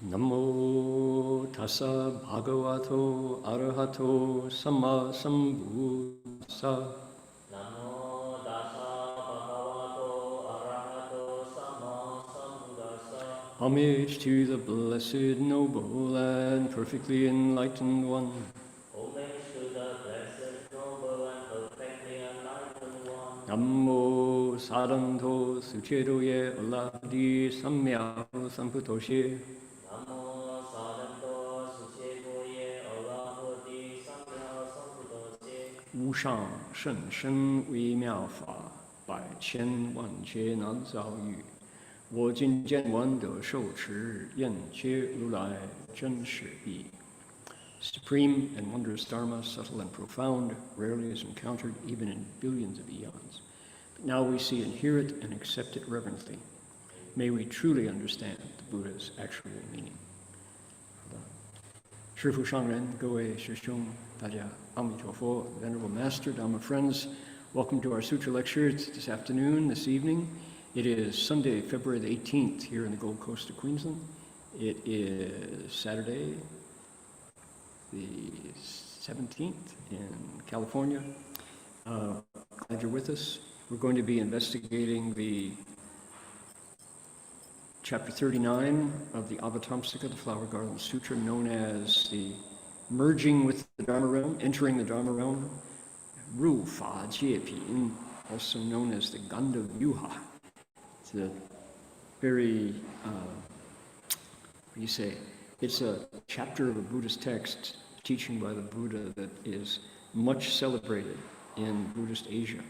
Namo tassa bhagavato arahato samma sambuddhassa. Namo tassa bhagavato arahato samma sambuddhassa. Homage to the blessed, noble, and perfectly enlightened one. Homage to the blessed, noble, and perfectly enlightened one. Namo saranto suchedoye aladi samyaho samputoshe. Namo saranto suchedoye alahoti samya sambuddhase. 无上甚深微妙法，百千万劫难遭遇。我今见闻得受持，愿皆如来真实义。Supreme and wondrous Dharma, subtle and profound, rarely is encountered even in billions of eons. But now we see and hear it and accept it reverently. May we truly understand the Buddha's actual meaning. 师父上人，各位师兄，大家阿弥陀佛, Venerable Master, Dharma friends, welcome to our Sutra lectures this afternoon, this evening. It is Sunday, February the 18th here in the Gold Coast of Queensland. It is Saturday, the 17th in California. Glad you're with us. We're going to be investigating the Chapter 39 of the Avatamsaka, the Flower Garland Sutra, known as the merging with the Dharma realm, entering the Dharma realm, Ru Fa Jie Pin, also known as the Ganda Vyuha. It's a very, it's a chapter of a Buddhist text, teaching by the Buddha that is much celebrated in Buddhist Asia.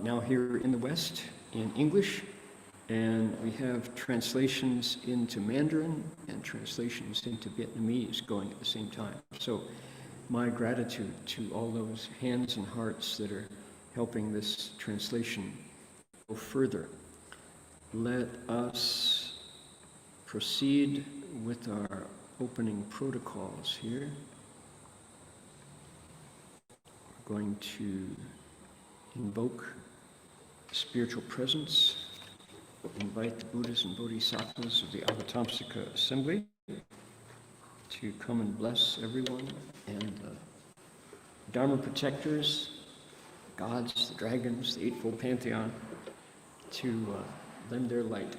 Now here in the West, in English, and we have translations into Mandarin and translations into Vietnamese going at the same time. So my gratitude to all those hands and hearts that are helping this translation go further. Let us proceed with our opening protocols here. We're going to invoke spiritual presence. Invite the Buddhas and Bodhisattvas of the Avatamsaka Assembly to come and bless everyone, and the Dharma protectors, the gods, the dragons, the Eightfold Pantheon, to lend their light.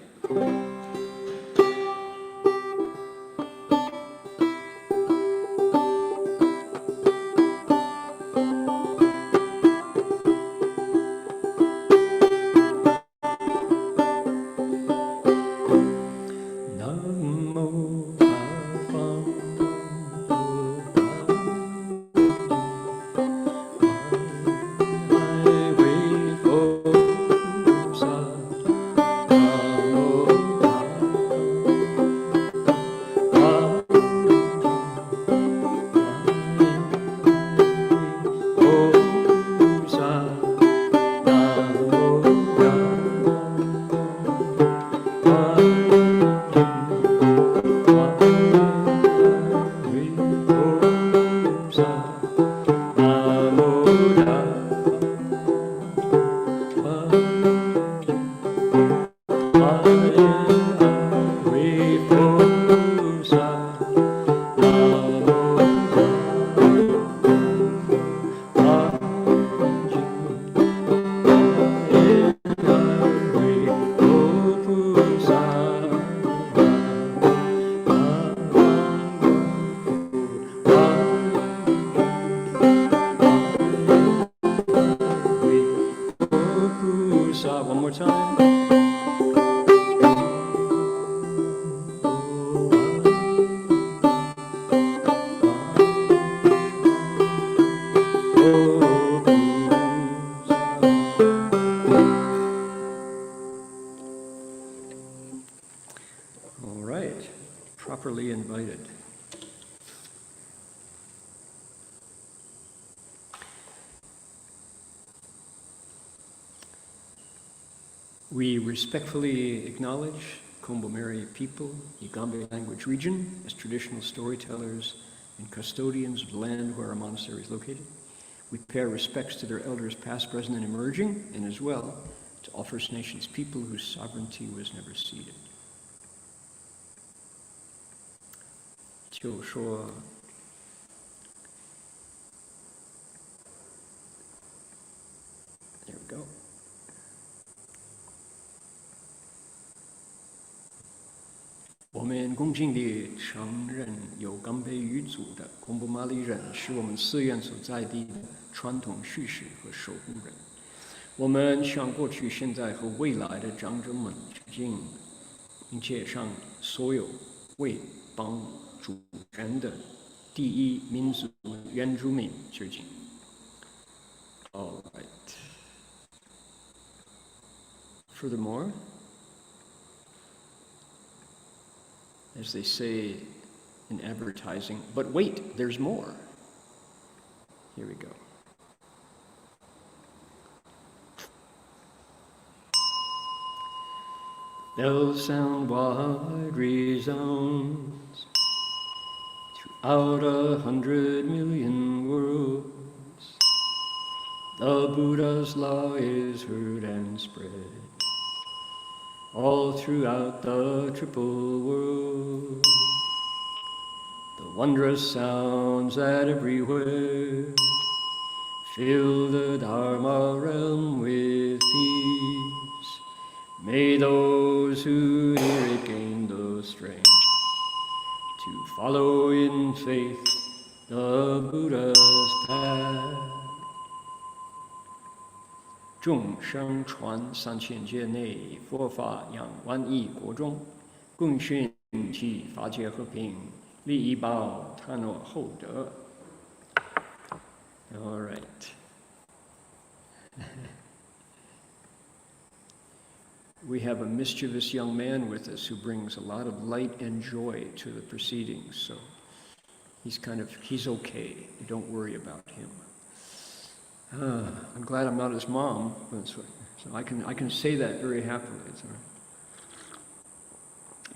sa. One more time. All right, properly invited. We respectfully acknowledge Kombu people, Igambe language region, as traditional storytellers and custodians of the land where our monastery is located. We pay our respects to their elders past, present, and emerging, and as well to all First Nations people whose sovereignty was never ceded. 就说 There we go. 我们恭敬地承认有冈贝语族的贡布马里人是我们寺院所在地的传统叙事和守护人。我们向过去、现在和未来的长者们致敬，并且向所有为帮主权的第一民族原住民致敬。All right. Furthermore, as they say in advertising, but wait, there's more. Here we go. Bells sound wide resounds throughout 100 million worlds. The Buddha's law is heard and spread all throughout the triple world. The wondrous sounds that everywhere fill the Dharma realm with peace. May those who hear it gain the strength to follow in faith the Buddha's path. 众生传3000界内，佛法扬万亿国中，共训其法界和平，利益报他诺厚德。All right. We have a mischievous young man with us who brings a lot of light and joy to the proceedings, so he's okay. Don't worry about him. I'm glad I'm not his mom, so I can say that very happily. It's all right.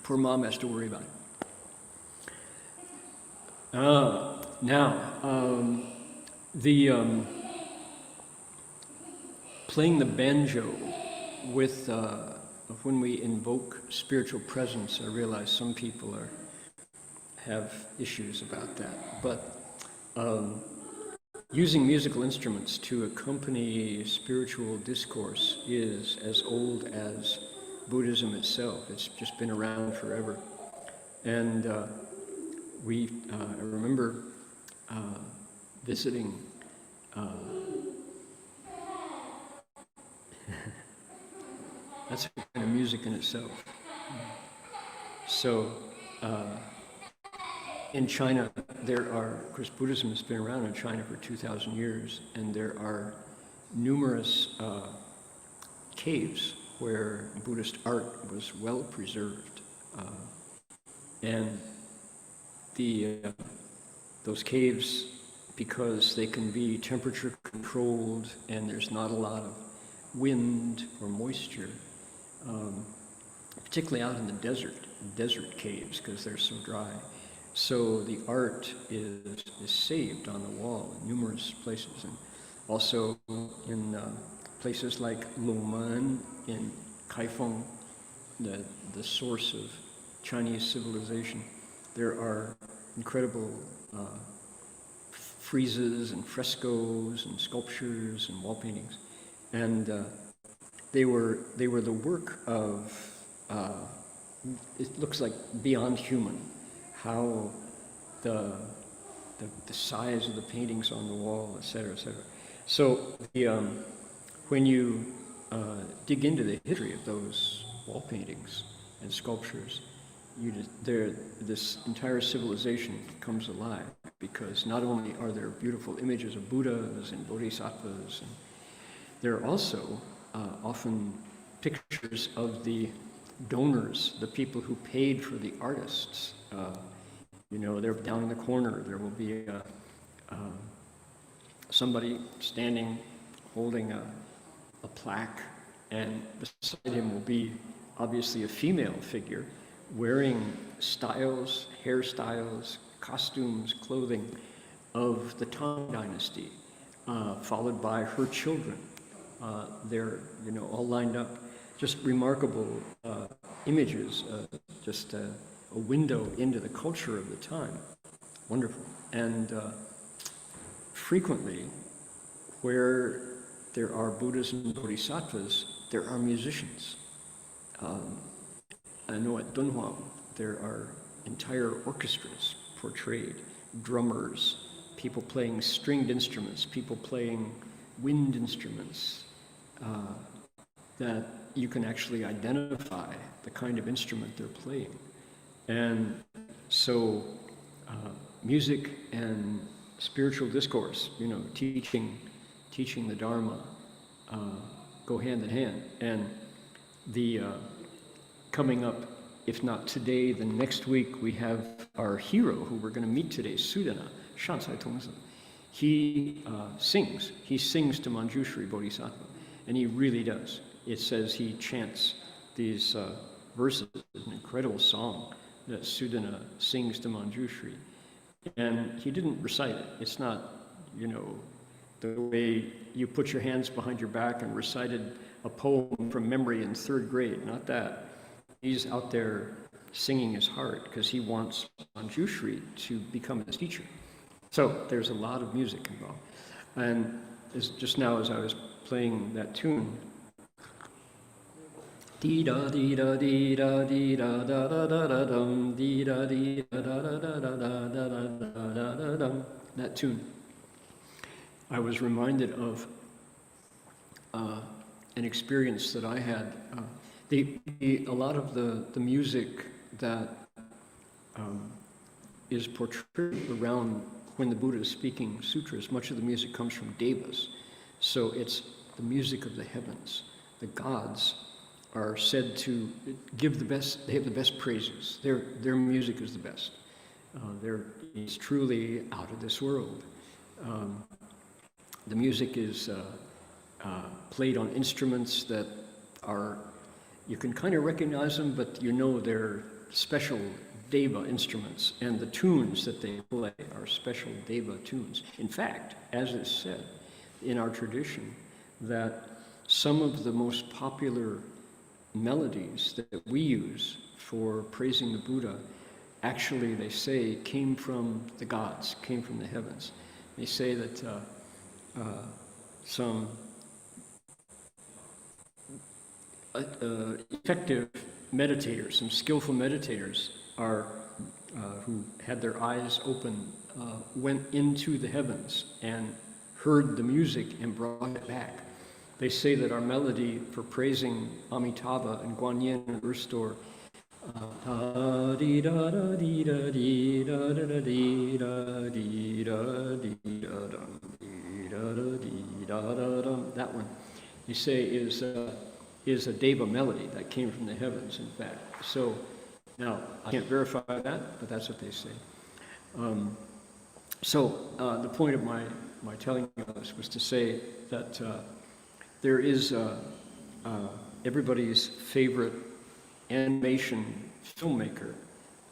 Poor mom has to worry about it. Now, playing the banjo with when we invoke spiritual presence, I realize some people have issues about that, but using musical instruments to accompany spiritual discourse is as old as Buddhism itself. It's just been around forever. And I remember visiting that's a kind of music in itself. So in China, of course, Buddhism has been around in China for 2,000 years, and there are numerous caves where Buddhist art was well preserved. And those caves, because they can be temperature controlled and there's not a lot of wind or moisture, particularly out in the desert caves, because they're so dry. So the art is saved on the wall in numerous places, and also in places like Longmen in Kaifeng, the source of Chinese civilization. There are incredible friezes and frescoes and sculptures and wall paintings, and they were the work of it looks like beyond human. How the size of the paintings on the wall, etc., etc. So when you dig into the history of those wall paintings and sculptures, this entire civilization comes alive, because not only are there beautiful images of Buddhas and Bodhisattvas, and there are also often pictures of the donors, the people who paid for the artists. They're down in the corner. There will be somebody standing holding a plaque, and beside him will be obviously a female figure wearing hairstyles, costumes, clothing of the Tang Dynasty, followed by her children. They're all lined up. Just remarkable images, just a window into the culture of the time. Wonderful. And frequently, where there are Buddhas and Bodhisattvas, there are musicians. I know at Dunhuang, there are entire orchestras portrayed, drummers, people playing stringed instruments, people playing wind instruments, that you can actually identify the kind of instrument they're playing. And so music and spiritual discourse, teaching the Dharma go hand in hand. And the coming up, if not today, then next week, we have our hero who we're going to meet today, Sudana, Shansai Tongzi. He sings. He sings to Manjushri Bodhisattva, and he really does. It says he chants these verses, an incredible song that Sudana sings to Manjushri. And he didn't recite it. It's not, the way you put your hands behind your back and recited a poem from memory in 3rd grade. Not that. He's out there singing his heart because he wants Manjushri to become his teacher. So there's a lot of music involved. And just now as I was playing that tune, dee-da, dee-da, dee-da, dee-da, da-da-da-da-dum, dee-da, dee-da, da-da-da-da-da-da-da-da-dum, that tune. I was reminded of an experience that I had. A lot of the music that is portrayed around when the Buddha is speaking sutras, much of the music comes from devas. So it's the music of the heavens. The gods are said to give the best, they have the best praises. Their music is the best. It's truly out of this world. The music is played on instruments that are, you can kind of recognize them, but they're special deva instruments, and the tunes that they play are special deva tunes. In fact, as is said in our tradition, that some of the most popular melodies that we use for praising the Buddha, actually, they say, came from the gods, came from the heavens. They say that some effective meditators, some skillful meditators who had their eyes open, went into the heavens and heard the music and brought it back. They say that our melody for praising Amitabha and Guanyin and Earthstore, that one, they say is a deva melody that came from the heavens, in fact. So, now, I can't verify that, but that's what they say. The point of my telling you this was to say that there is everybody's favorite animation filmmaker,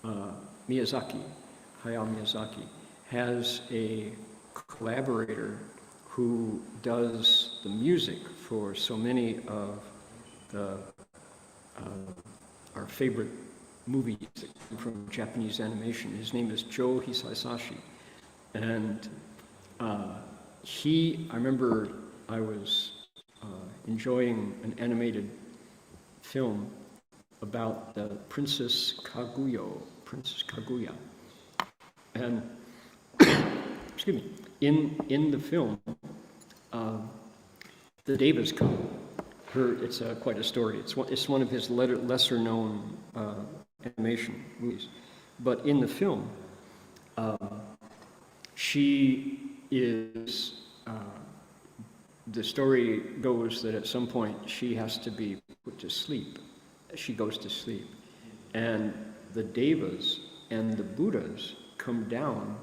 Hayao Miyazaki, has a collaborator who does the music for so many of our favorite movies that come from Japanese animation. His name is Joe Hisaisashi. And I remember I was enjoying an animated film about the Princess Kaguya. And, excuse me, in the film, the devas come It's quite a story. It's one of his lesser-known animation movies. But in the film, she is, the story goes that at some point she has to be put to sleep. She goes to sleep. And the Devas and the Buddhas come down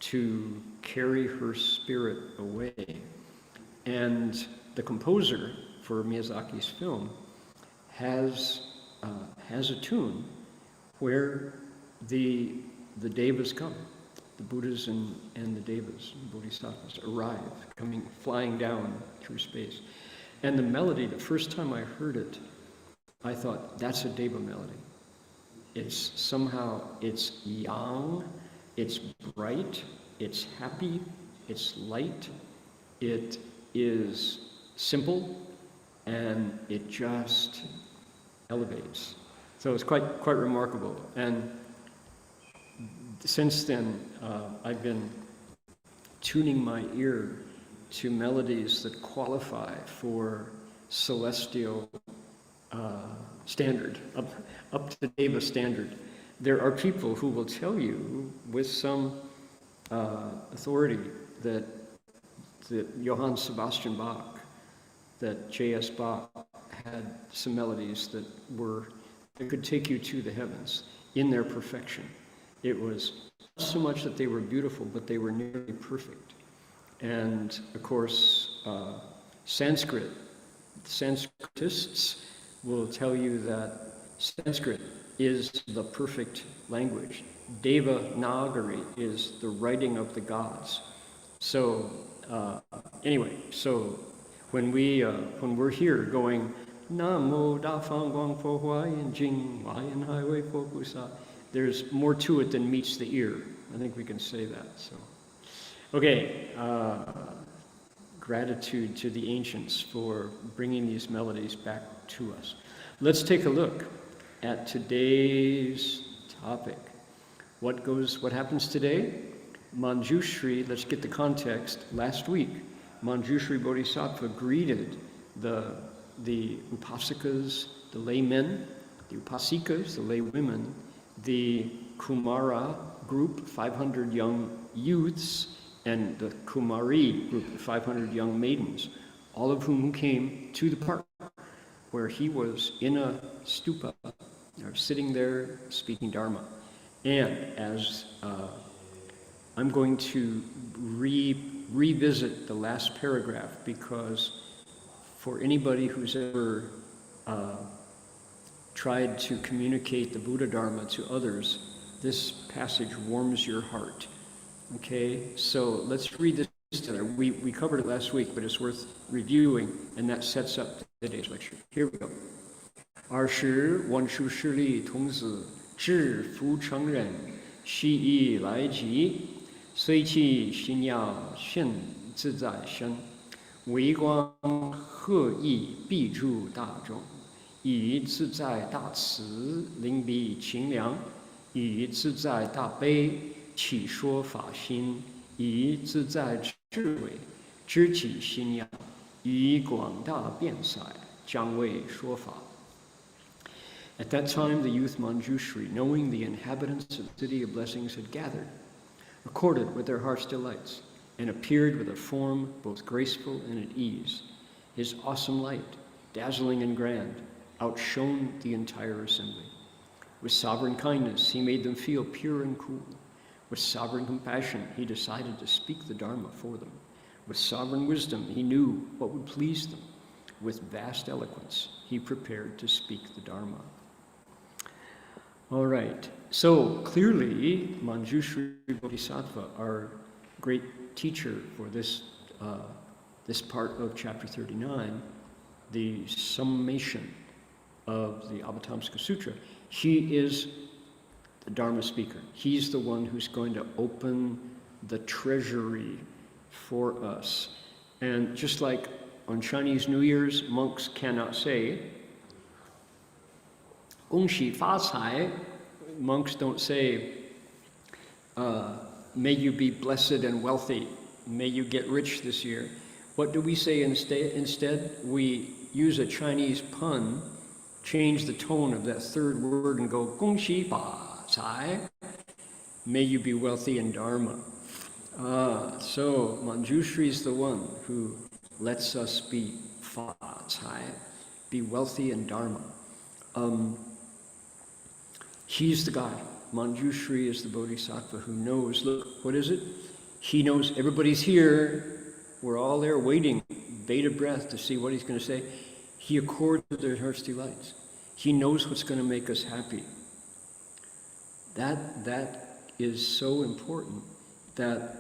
to carry her spirit away. And the composer for Miyazaki's film has a tune where the Devas come. The Buddhas and the Devas, Bodhisattvas, arrive, flying down through space. And the melody, the first time I heard it, I thought, that's a Deva melody. It's young, it's bright, it's happy, it's light, it is simple, and it just elevates. So it's quite remarkable. And since then, I've been tuning my ear to melodies that qualify for celestial standard, up to Deva standard. There are people who will tell you with some authority that Johann Sebastian Bach, that J.S. Bach had some melodies that could take you to the heavens in their perfection. It was not so much that they were beautiful, but they were nearly perfect. And of course, Sanskritists will tell you that Sanskrit is the perfect language. Devanagari is the writing of the gods. So anyway, so when we're here going Namo Da Fang Guang Fo Huayan Jing Huayan Highway Fo Kusa, there's more to it than meets the ear. I think we can say that. So, okay. Gratitude to the ancients for bringing these melodies back to us. Let's take a look at today's topic. What happens today? Manjushri, let's get the context. Last week, Manjushri Bodhisattva greeted the upasakas, the laymen, the upasikas, the lay women, the Kumara group, 500 young youths, and the Kumari group of 500 young maidens, all of whom came to the park where he was in a stupa, sitting there speaking Dharma. And as I'm going to revisit the last paragraph, because for anybody who's ever tried to communicate the Buddha Dharma to others, this passage warms your heart. Okay, so let's read this together. We covered it last week, but it's worth reviewing, and that sets up today's lecture. Here we go. 20文殊师利童子至福成人，悉以来集，虽其心要现自在身，微光赫义必助大众，以自在大慈，灵力清凉，以自在大悲。起说法心，以自在智慧，知己心要，以广大辩才，将为说法。At that time, the youth Manjushri, knowing the inhabitants of the city of blessings had gathered, accorded with their heart's delights, and appeared with a form both graceful and at ease. His awesome light, dazzling and grand, outshone the entire assembly. With sovereign kindness, he made them feel pure and cool. With sovereign compassion, he decided to speak the Dharma for them. With sovereign wisdom, he knew what would please them. With vast eloquence, he prepared to speak the Dharma. All right, so clearly, Manjushri Bodhisattva, our great teacher for this part of chapter 39, the summation of the Avatamsaka Sutra, he is the Dharma speaker. He's the one who's going to open the treasury for us. And just like on Chinese New Year's, monks cannot say, 恭喜发财. Monks don't say, may you be blessed and wealthy, may you get rich this year. What do we say instead? We use a Chinese pun, change the tone of that third word and go, Gong Xi Fa Cai, may you be wealthy in Dharma. So Manjushri is the one who lets us be Fa Cai, be wealthy in Dharma. He's the guy. Manjushri is the Bodhisattva who knows, look, what is it? He knows everybody's here. We're all there waiting, bated breath to see what he's going to say. He accords with their heart's delights. He knows what's going to make us happy. That is so important that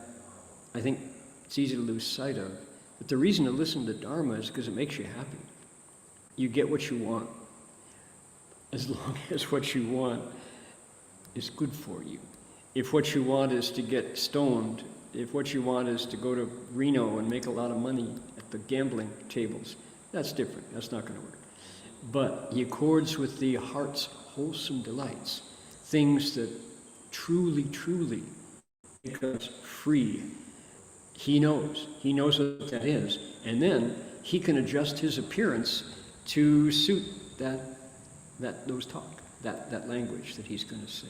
I think it's easy to lose sight of. But the reason to listen to Dharma is because it makes you happy. You get what you want, as long as what you want is good for you. If what you want is to get stoned, if what you want is to go to Reno and make a lot of money at the gambling tables, that's different. That's not going to work. But he accords with the heart's wholesome delights, things that truly, truly make us free. He knows what that is. And then he can adjust his appearance to suit that language that he's going to say.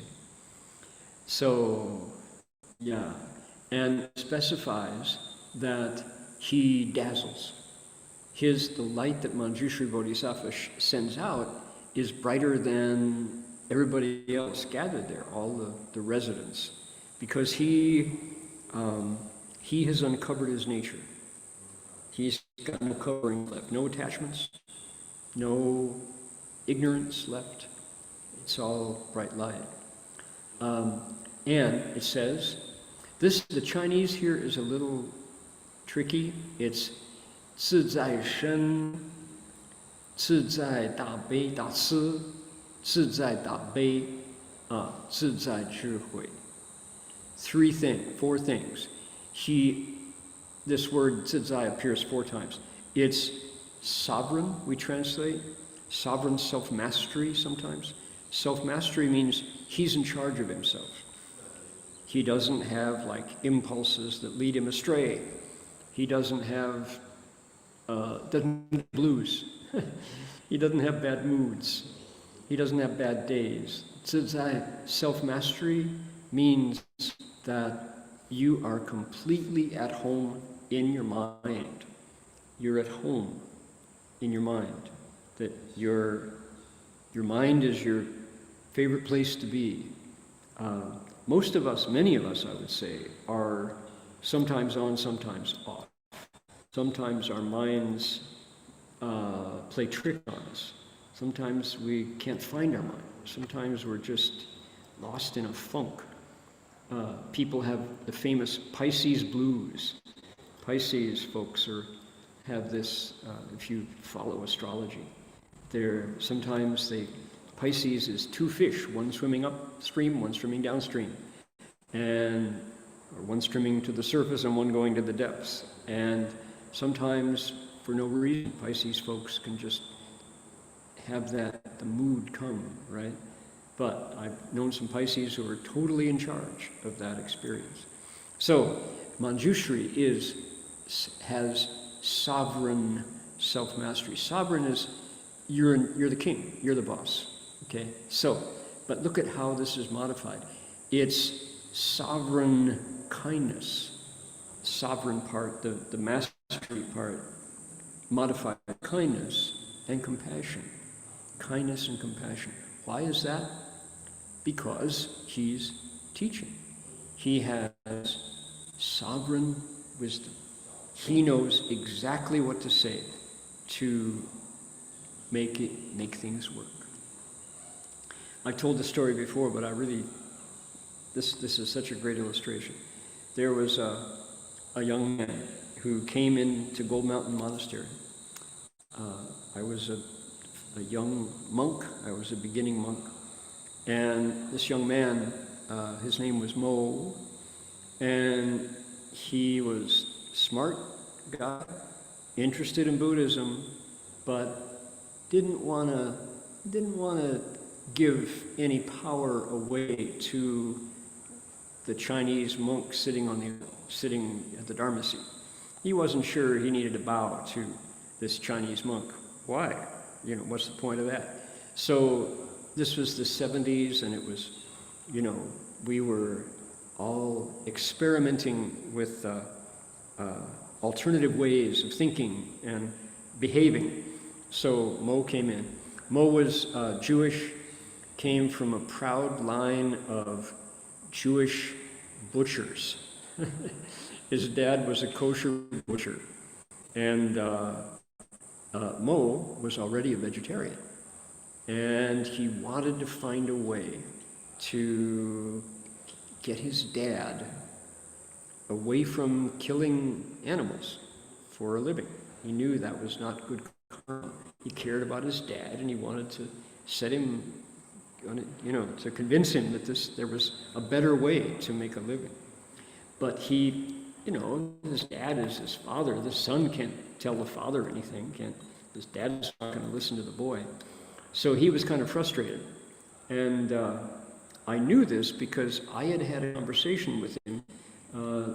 So, yeah, and specifies that he dazzles. The light that Manjushri Bodhisattva sends out is brighter than everybody else gathered there, all the residents, because he has uncovered his nature. He's got no covering left, no attachments, no ignorance left. It's all bright light. And it says, the Chinese here is a little tricky. It's 自在身, 自在大悲大慈, 自在大悲, 自在智慧. Four things. This word 自在 appears 4 times. It's sovereign, we translate. Sovereign self-mastery sometimes. Self-mastery means he's in charge of himself. He doesn't have like impulses that lead him astray. He doesn't have blues. He doesn't have bad moods. He doesn't have bad days. Self-mastery means that you are completely at home in your mind. You're at home in your mind. That your mind is your favorite place to be. Most of us, many of us, I would say, are sometimes on, sometimes off. Sometimes our minds play trick on us. Sometimes we can't find our mind. Sometimes we're just lost in a funk. People have the famous Pisces blues. Pisces folks have this, if you follow astrology, Pisces is 2 fish, one swimming upstream, one swimming downstream, or one swimming to the surface and one going to the depths. And sometimes, for no reason, Pisces folks can just have the mood come, right? But I've known some Pisces who are totally in charge of that experience. So, Manjushri has sovereign self-mastery. Sovereign is, you're the king, you're the boss, okay? So, but look at how this is modified. It's sovereign kindness, sovereign part, the mastery part, modified kindness and compassion. Kindness and compassion. Why is that? Because he's teaching. He has sovereign wisdom. He knows exactly what to say to make things work. I told the story before, but this is such a great illustration. There was a young man who came into Gold Mountain Monastery. I was a young monk. I was a beginning monk. And this young man, his name was Mo, and he was smart guy, interested in Buddhism, but didn't want to give any power away to the Chinese monk sitting at the Dharma seat. He wasn't sure he needed to bow to this Chinese monk. why? You know, what's the point of that? So this was the 70s, and it was, you know, we were all experimenting with alternative ways of thinking and behaving. So Mo came in. Mo was Jewish, came from a proud line of Jewish butchers. His dad was a kosher butcher, and Mo was already a vegetarian. And he wanted to find a way to get his dad away from killing animals for a living. He knew that was not good karma. He cared about his dad, and he wanted to set him, you know, to convince him that there was a better way to make a living. But he, you know, his dad is his father. The son can't tell the father anything. His dad is not going to listen to the boy. So he was kind of frustrated. And I knew this because I had had a conversation with him a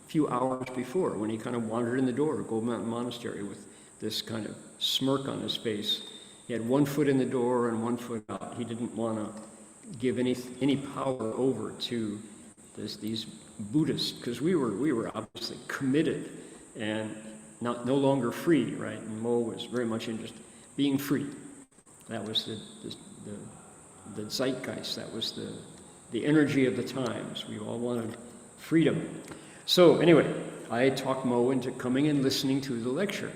few hours before, when he kind of wandered in the door of Gold Mountain Monastery with this kind of smirk on his face. He had one foot in the door and one foot out. He didn't want to give any power over to these Buddhists, because we were obviously committed and no longer free, right? And Mo was very much interested in being free. That was the zeitgeist. That was the energy of the times. We all wanted freedom. So anyway, I talked Mo into coming and listening to the lecture.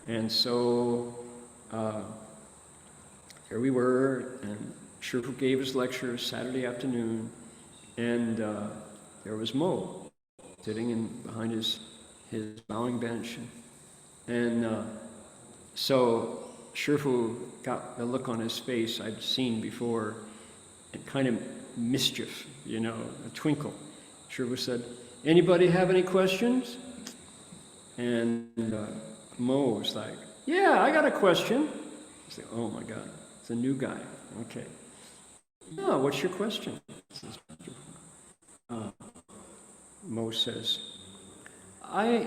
And so here we were, and Shifu gave his lecture Saturday afternoon, and there was Mo sitting behind his bowing bench. And so Shifu got a look on his face I'd seen before, and kind of mischief, you know, a twinkle. Shifu said, "Anybody have any questions?" And Mo was like, "Yeah, I got a question." I said, "Oh my God, it's a new guy. Okay. Oh, what's your question?" Mo says, I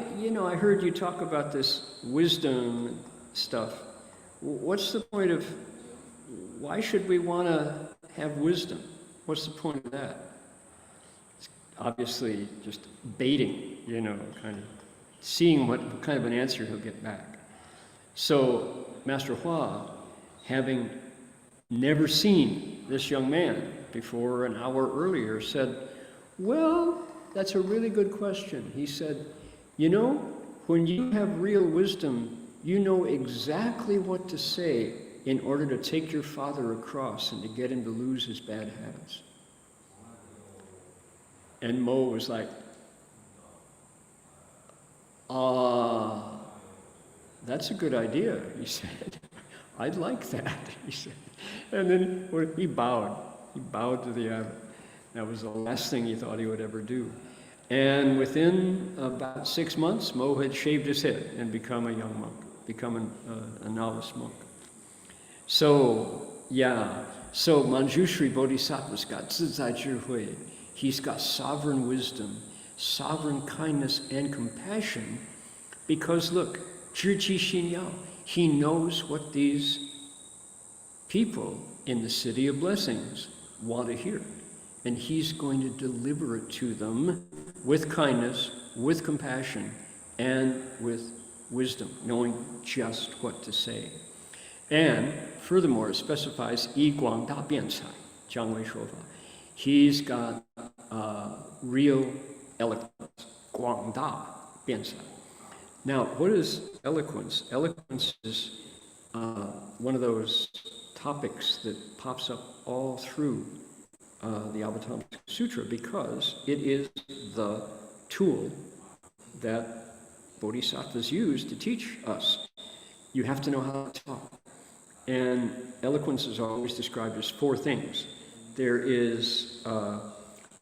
heard you talk about this wisdom stuff. What's the point of, why should we want to have wisdom? What's the point of that? It's obviously just baiting, you know, kind of seeing what kind of an answer he'll get back. So Master Hua, having never seen this young man before an hour earlier, said, "Well, that's a really good question." He said, "You know, when you have real wisdom, you know exactly what to say in order to take your father across and to get him to lose his bad habits." And Mo was like, "That's a good idea," he said. "I'd like that," he said. And then he bowed. He bowed to the abbot. That was the last thing he thought he would ever do. And within about 6 months, Mo had shaved his head and become a young monk, become a novice monk. So, yeah. So Manjushri Bodhisattva's got zizai zhihui. He's got sovereign wisdom, sovereign kindness and compassion, because look, zhiqi xin yao, he knows what these people in the City of Blessings want to hear. And he's going to deliver it to them with kindness, with compassion, and with wisdom, knowing just what to say. And furthermore, it specifies yi guang da bian cai, jiang wei shuo fa. He's got real eloquence, guang da bian cai. Now, what is eloquence? Eloquence is one of those topics that pops up all through the Avatamsaka Sutra, because it is the tool that bodhisattvas use to teach us. You have to know how to talk. And eloquence is always described as 4 things. There is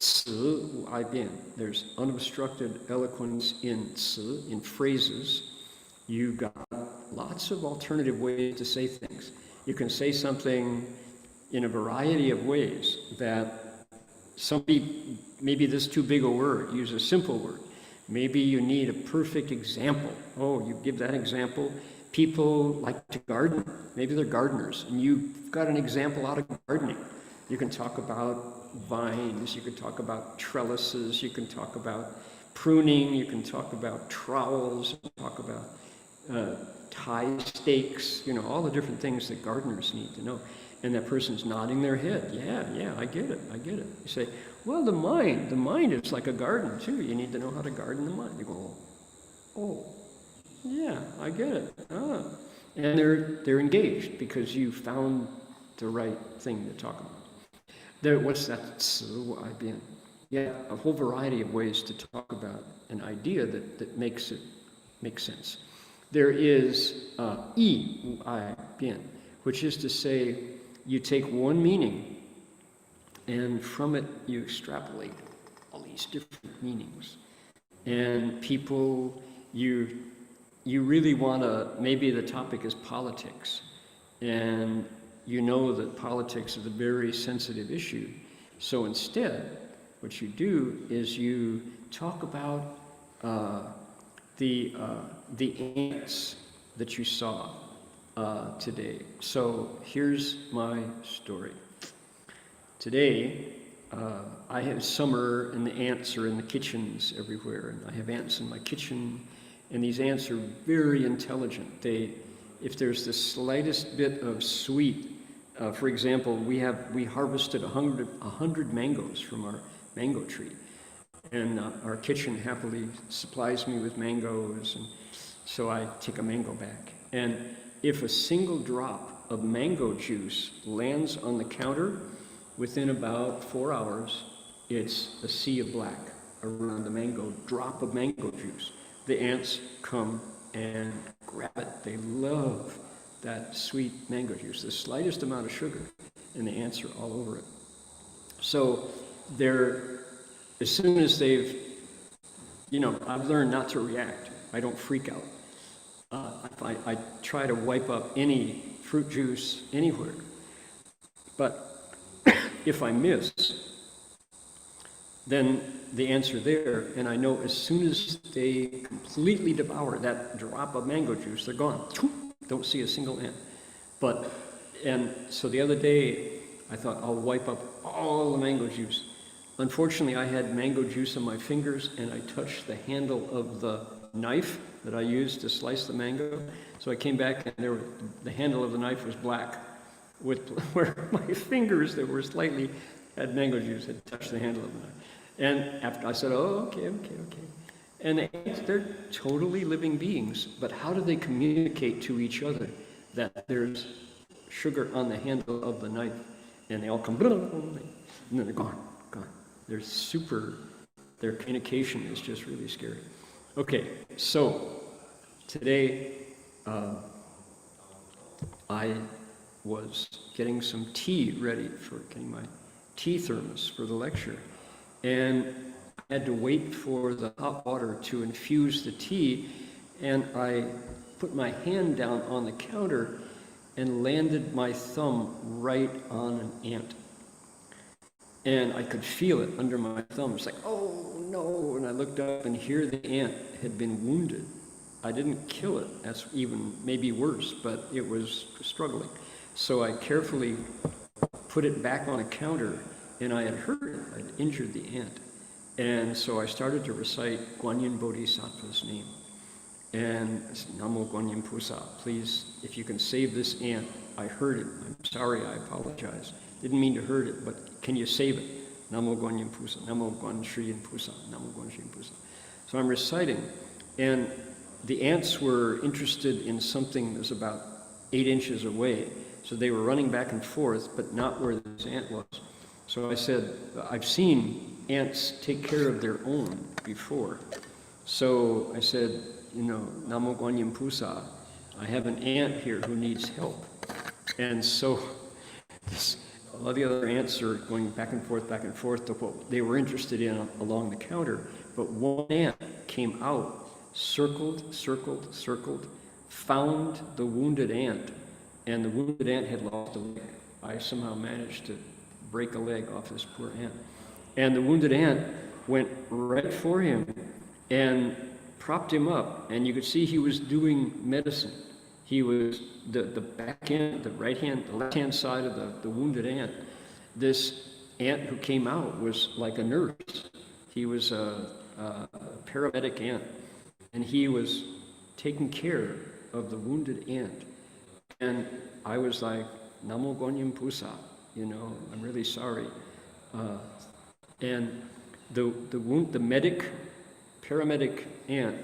ci wu ai bian. There's unobstructed eloquence in ci, in phrases. You've got lots of alternative ways to say things. You can say something in a variety of ways that maybe this is too big a word, use a simple word. Maybe you need a perfect example. Oh, you give that example, People like to garden. Maybe they're gardeners, and you've got an example out of gardening. You can talk about vines, you can talk about trellises, you can talk about pruning, you can talk about trowels, talk about tie stakes, all the different things that gardeners need to know. And that person's nodding their head. Yeah, I get it. You say, well, the mind is like a garden too. You need to know how to garden the mind. They go, oh, yeah, I get it. Ah. And they're engaged because you found the right thing to talk about. What's that? So I've been. Yeah, a whole variety of ways to talk about an idea that makes it make sense. There is I bien, which is to say, you take one meaning, and from it you extrapolate all these different meanings. And people, you really want to, maybe the topic is politics, and you know that politics is a very sensitive issue. So instead, what you do is you talk about the ants that you saw today. So here's my story. Today, I have summer, and the ants are in the kitchens everywhere, and I have ants in my kitchen, and these ants are very intelligent. If there's the slightest bit of sweet, for example, we harvested 100 mangoes from our mango tree, and our kitchen happily supplies me with mangoes, and so I take a mango back. And if a single drop of mango juice lands on the counter, within about 4 hours, it's a sea of black around the drop of mango juice. The ants come and grab it. They love that sweet mango juice, the slightest amount of sugar, and the ants are all over it. So as soon as they've, I've learned not to react. I don't freak out. I try to wipe up any fruit juice anywhere. But if I miss, then the ants are there, and I know as soon as they completely devour that drop of mango juice, they're gone. Don't see a single ant. And so the other day, I thought I'll wipe up all the mango juice. Unfortunately, I had mango juice on my fingers, and I touched the handle of the knife that I used to slice the mango. So I came back, and the handle of the knife was black, where my fingers that were slightly had mango juice had touched the handle of the knife. And after I said, oh, okay. And the ants, they're totally living beings, but how do they communicate to each other that there's sugar on the handle of the knife? And they all come, and then they're gone. Their communication is just really scary. Okay, so today I was getting some tea ready for getting my tea thermos for the lecture. And I had to wait for the hot water to infuse the tea, and I put my hand down on the counter and landed my thumb right on an ant. And I could feel it under my thumb. It's like, oh no, and I looked up, and here the ant had been wounded. I didn't kill it, that's even maybe worse, but it was struggling. So I carefully put it back on a counter, and I had hurt it, I'd injured the ant. And so I started to recite Guanyin Bodhisattva's name. And I said, Namo Guanyin Pusa, please, if you can save this ant, I hurt it, I'm sorry, I apologize. Didn't mean to hurt it, but can you save it? Namo Guanyin Pusa, Namo Guan Sriyin Pusa, Namo Guan Sriyin Pusa. So I'm reciting, and the ants were interested in something that was about 8 inches away. So they were running back and forth, but not where this ant was. So I said, I've seen ants take care of their own before. So I said, Namo Guanyin Pusa, I have an ant here who needs help. And so all the other ants are going back and forth to what they were interested in along the counter. But one ant came out, circled, found the wounded ant, and the wounded ant had lost a leg. I somehow managed to break a leg off this poor ant. And the wounded ant went right for him and propped him up, and you could see he was doing medicine. He was the back end, the left-hand side of the wounded ant. This ant who came out was like a nurse. He was a paramedic ant, and he was taking care of the wounded ant. And I was like, Namo Gonyin Pusa, I'm really sorry. And the paramedic ant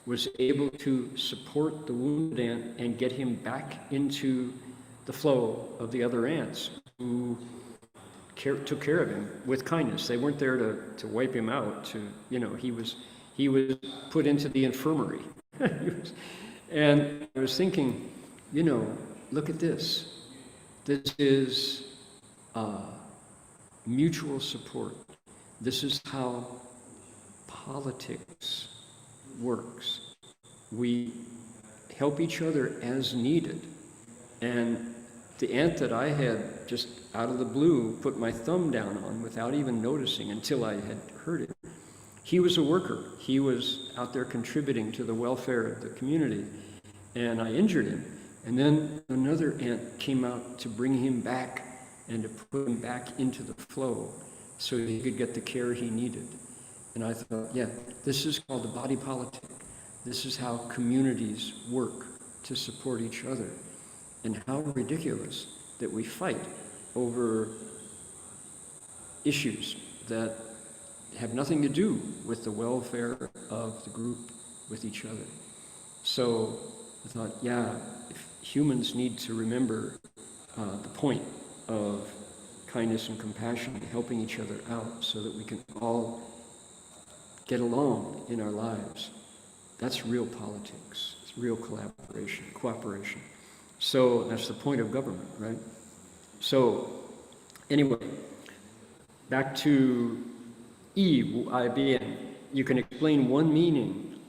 was able to support the wounded ant and get him back into the flow of the other ants who took care of him with kindness. They weren't there to wipe him out. He was put into the infirmary. And I was thinking, look at this. This is mutual support. This is how politics works. We help each other as needed. And the ant that I had just out of the blue put my thumb down on without even noticing until I had heard it, he was a worker. He was out there contributing to the welfare of the community. And I injured him. And then another ant came out to bring him back and to put him back into the flow so he could get the care he needed. And I thought, yeah, this is called the body politic. This is how communities work to support each other. And how ridiculous that we fight over issues that have nothing to do with the welfare of the group with each other. So I thought, yeah, if humans need to remember the point of kindness and compassion, helping each other out so that we can all get along in our lives. That's real politics. It's real collaboration, cooperation. So that's the point of government, right? So anyway, back to yi wu ai bian. You can explain one meaning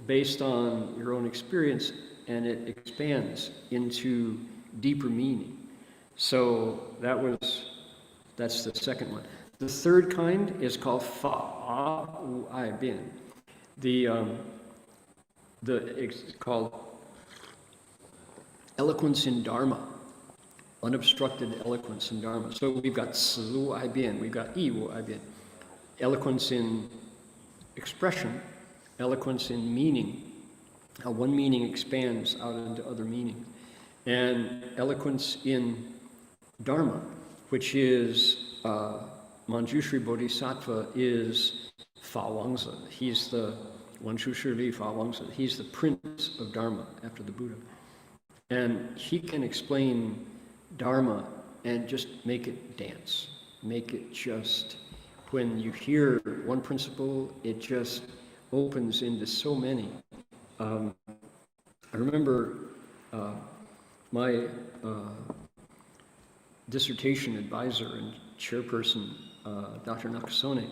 based on your own experience, and it expands into deeper meaning. So that's the second one. The third kind is called fa wu ai bian. It's called eloquence in Dharma, unobstructed eloquence in Dharma. So we've got si wu ai bian, we've got yi wu ai bian. Eloquence in expression, eloquence in meaning, how one meaning expands out into other meanings. And eloquence in Dharma, which is Manjushri Bodhisattva is Fa Wangzi. He's the Wanshu Fa Wangzi. He's the prince of Dharma after the Buddha. And he can explain Dharma and just make it dance. Make it just, when you hear one principle, it just opens into so many. I remember my dissertation advisor and chairperson, Dr. Nakasone,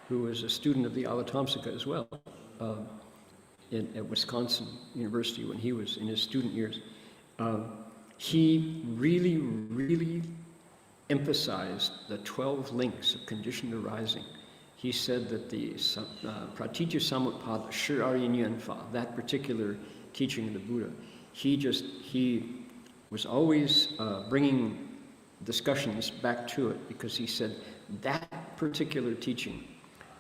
who was a student of the Avatamsaka as well at Wisconsin University when he was in his student years. He really, really emphasized the 12 links of conditioned arising. He said that the Pratitya Samutpada Shi Aryan Yuan Fa, that particular teaching of the Buddha, he was always bringing discussions back to it because he said that particular teaching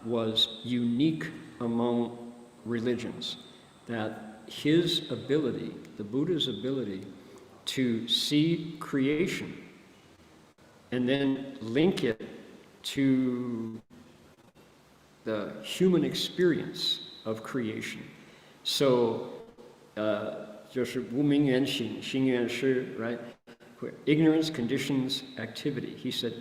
was unique among religions, that his ability, the Buddha's ability to see creation and then link it to the human experience of creation. So, 就是无明缘行，行缘识, right? Where ignorance conditions activity. He said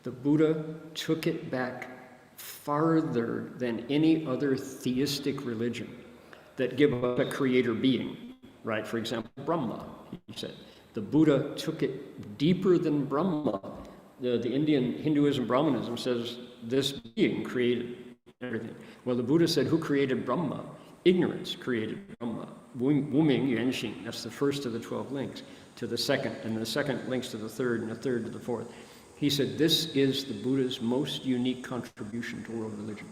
the Buddha took it back farther than any other theistic religion that give up a creator being, right? For example, Brahma, he said. The Buddha took it deeper than Brahma. The Indian Hinduism, Brahmanism says this being created everything. Well, the Buddha said, who created Brahma? Ignorance created Brahma. Wuming Yuanxing, that's the first of the 12 links to the second, and the second links to the third, and the third to the fourth. He said, this is the Buddha's most unique contribution to world religion.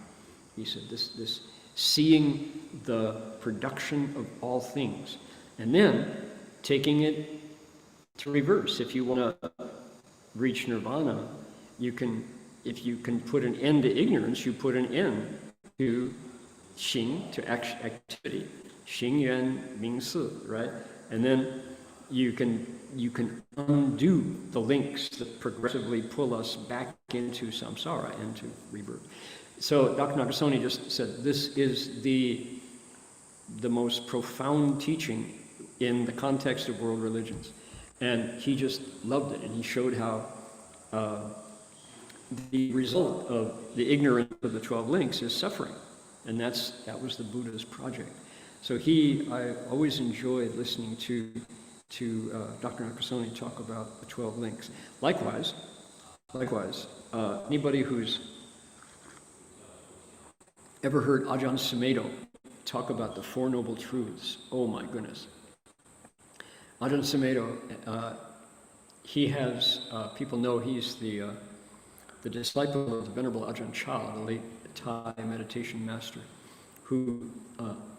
He said, this seeing the production of all things. And then taking it to reverse. If you want to reach nirvana, you can, if you can put an end to ignorance, you put an end to xing, to activity, xing yuan ming si, right? And then you can undo the links that progressively pull us back into samsara, into rebirth. So Dr. Nagasone just said this is the most profound teaching in the context of world religions. And he just loved it, and he showed how the result of the ignorance of the 12 links is suffering. And that was the Buddha's project. So I always enjoyed listening to Dr. Nakasone talk about the 12 links. Likewise, anybody who's ever heard Ajahn Sumedho talk about the Four Noble Truths, oh my goodness. Ajahn Sumedho, he has, people know he's the disciple of the Venerable Ajahn Chah, the late Thai meditation master, who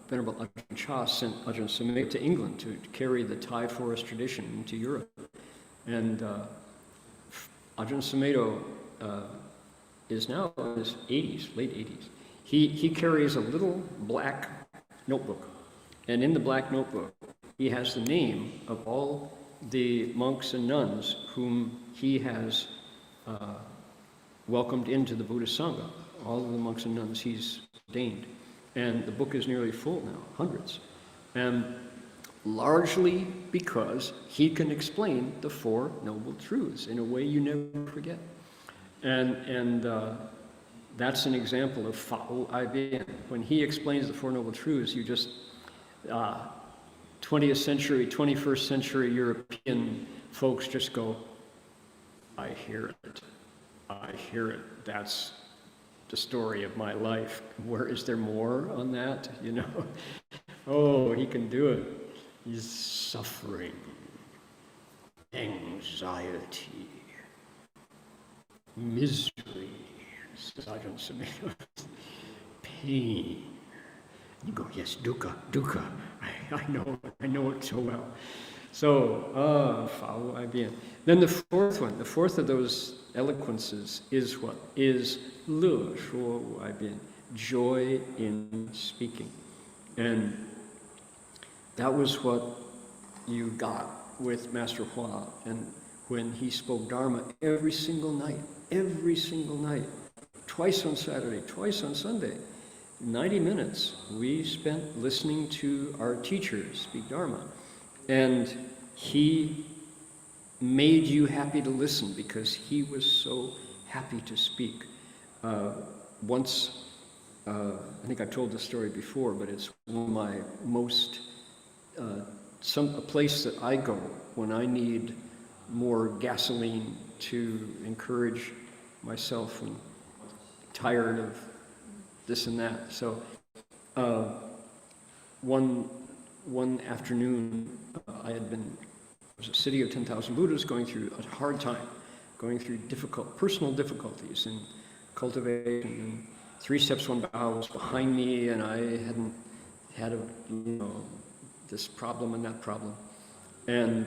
Venerable Ajahn Chah sent Ajahn Sumedho to England to carry the Thai forest tradition into Europe. And Ajahn Sumedho is now in his 80s, late 80s. He carries a little black notebook, and in the black notebook, he has the name of all the monks and nuns whom he has welcomed into the Buddhist Sangha, all of the monks and nuns he's ordained. And the book is nearly full now, hundreds. And largely because he can explain the Four Noble Truths in a way you never forget. And that's an example of Fa'u Aibian. When he explains the Four Noble Truths, you just, 20th century, 21st century European folks just go, I hear it, that's the story of my life. Where is there more on that, you know? Oh, he can do it. He's suffering, anxiety, misery, Ajahn Sumedho, pain. You go, yes, dukkha. I know it so well. So, Fa'u Aibian. Then the fourth of those eloquences is what? Is Le Shuo Aibian, joy in speaking. And that was what you got with Master Hua. And when he spoke Dharma every single night, twice on Saturday, twice on Sunday, 90 minutes we spent listening to our teachers speak Dharma. And he made you happy to listen because he was so happy to speak. Once, I think I've told this story before, but it's one of my most, a place that I go when I need more gasoline to encourage myself when tired of this and that. So one afternoon, I was a city of 10,000 Buddhas going through a hard time, going through personal difficulties in cultivation. And 3 steps, 1 bow was behind me, and I hadn't had this problem and that problem. And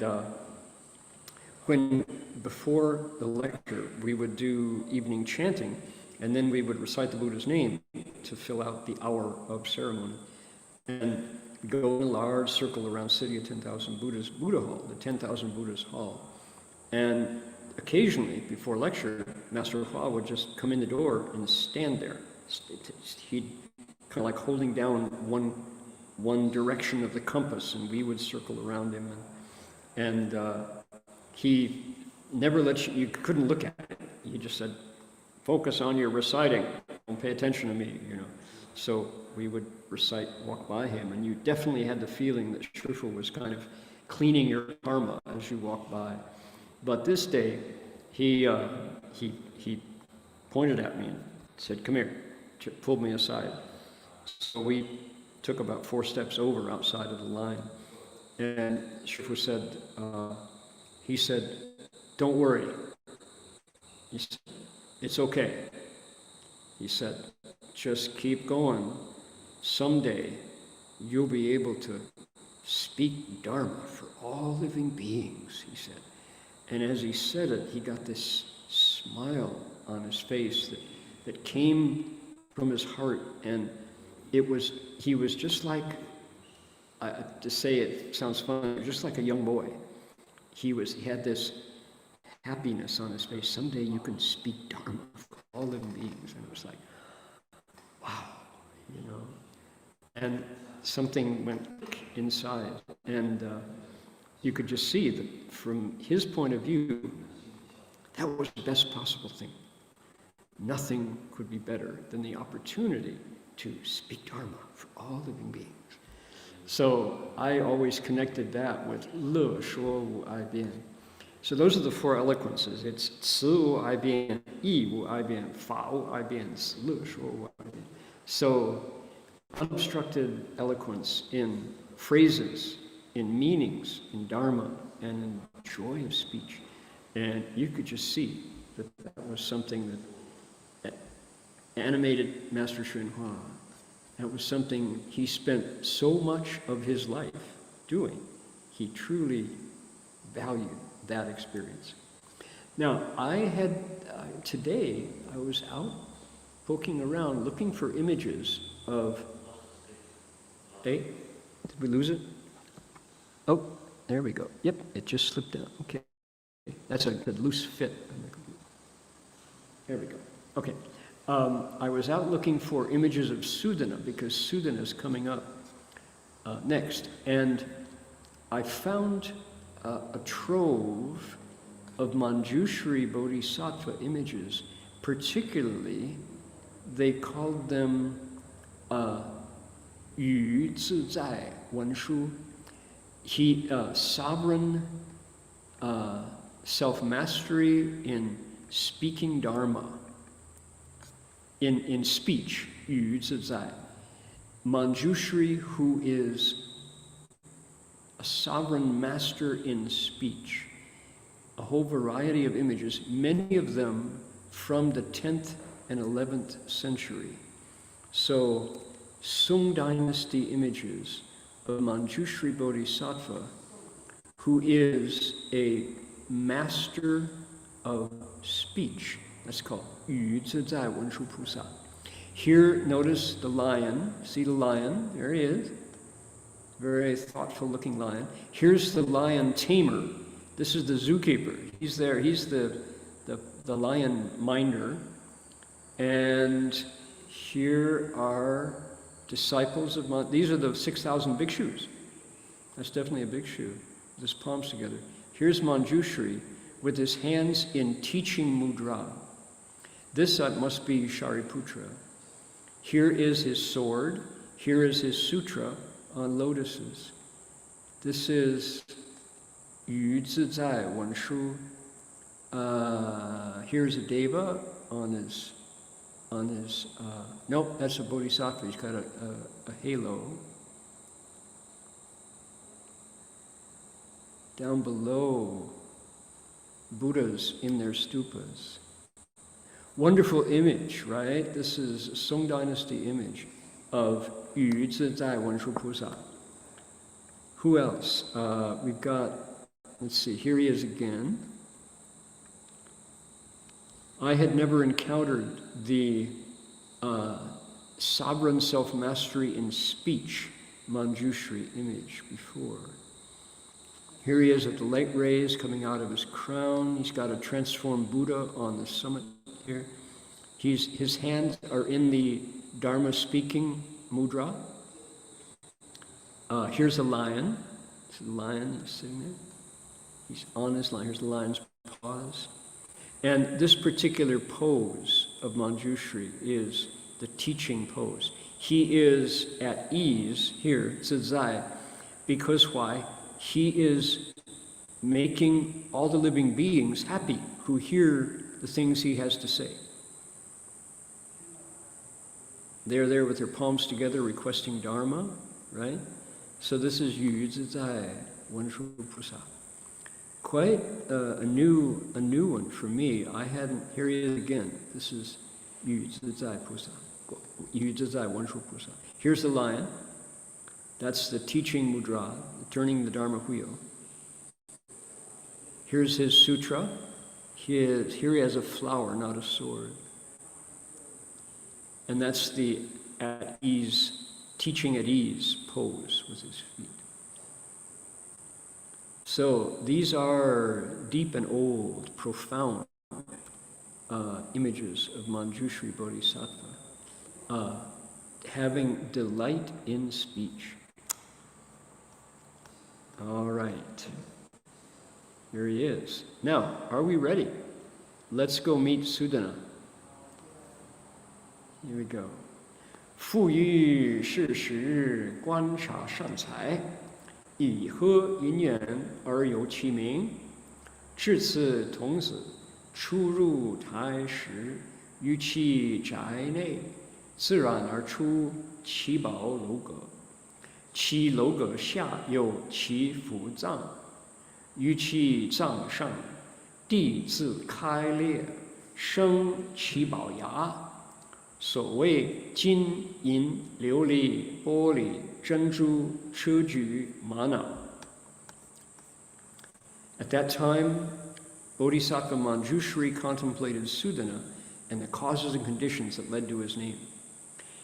before the lecture, we would do evening chanting, and then we would recite the Buddha's name to fill out the hour of ceremony. And go in a large circle around City of 10,000 Buddhas, Buddha Hall, the 10,000 Buddhas Hall. And occasionally, before lecture, Master Hua would just come in the door and stand there. He'd kind of like holding down one direction of the compass, and we would circle around him. And he never let you couldn't look at it. He just said, focus on your reciting, don't pay attention to me, So we would recite, walk by him, and you definitely had the feeling that Shifu was kind of cleaning your karma as you walked by. But this day, he pointed at me and said, come here, pulled me aside. So we took about 4 steps over outside of the line. And Shifu said, he said, don't worry. He said, it's okay. He said, just keep going. Someday you'll be able to speak Dharma for all living beings, he said. And as he said it, he got this smile on his face that came from his heart. And he was just like, to say it sounds funny, just like a young boy. He had this happiness on his face. Someday you can speak Dharma for all living beings. And it was like, wow, you know. And something went inside. And you could just see that from his point of view, that was the best possible thing. Nothing could be better than the opportunity to speak Dharma for all living beings. So I always connected that with 乐说无碍辩. So those are the four eloquences. It's 慈无碍辩, 义无碍辩, 法无碍辩, 乐说无碍辩. So unobstructed eloquence in phrases, in meanings, in Dharma, and in joy of speech. And you could just see that was something that animated Master Hsuan Hua. That was something he spent so much of his life doing. He truly valued that experience. Now, today, I was out poking around looking for images of, hey, did we lose it? Oh, there we go. Yep, it just slipped down. Okay. That's a good loose fit. There we go. Okay. I was out looking for images of Sudana because Sudana is coming up next. And I found a trove of Manjushri Bodhisattva images. Particularly, they called them Yu Zizai Wenshu. Sovereign self-mastery in speaking Dharma. In speech, Yu Zizai. Manjushri, who is a sovereign master in speech. A whole variety of images, many of them from the 10th and 11th century. So, Sung Dynasty images of Manjushri Bodhisattva, who is a master of speech. That's called Yu Zizai Wenshu Pusa. Here, notice the lion. See the lion? There he is. Very thoughtful looking lion. Here's the lion tamer. This is the zookeeper. He's there. He's the lion minder. And here are disciples of these are the 6,000 bhikshus. That's definitely a bhikshu. With his palms together. Here's Manjushri with his hands in teaching mudra. This must be Shariputra. Here is his sword. Here is his sutra on lotuses. This is Yu Zizai Wenshu. Here's a deva on his. Nope, that's a bodhisattva. He's got a halo. Down below, Buddhas in their stupas. Wonderful image, right? This is a Song Dynasty image of Yu Zizai Wenshu Pusa. Who else? We've got, let's see, here he is again. I had never encountered the sovereign self-mastery in speech Manjushri image before. Here he is at the light rays coming out of his crown. He's got a transformed Buddha on the summit here. His hands are in the Dharma speaking mudra. Here's a lion. This lion is sitting there. He's on his lion. Here's the lion's paws. And this particular pose of Manjushri is the teaching pose. He is at ease here, Zizai, because why? He is making all the living beings happy who hear the things he has to say. They're there with their palms together requesting Dharma, right? So this is Yu Zizai Wenshu Pusa. Quite a new one for me. I hadn't, here he is again. This is Yu Zizai Pusa. Yu Zizai Wenshu Pusa. Here's the lion. That's the teaching mudra, turning the Dharma wheel. Here's his sutra. Here he has a flower, not a sword. And that's the at ease, teaching at ease pose with his feet. So these are deep and old, profound images of Manjushri Bodhisattva, having delight in speech. All right. Here he is. Now, are we ready? Let's go meet Sudana. Here we go. 富于事实，观察善财，以何因缘而有其名？至此童子出入台时，于其宅内，自然而出七宝楼阁。其楼阁下有其福藏，于其藏上，地自开裂，生七宝牙。所谓金银琉璃玻璃珍珠车菊玛瑙。At that time, Bodhisattva Manjushri contemplated Sudana and the causes and conditions that led to his name.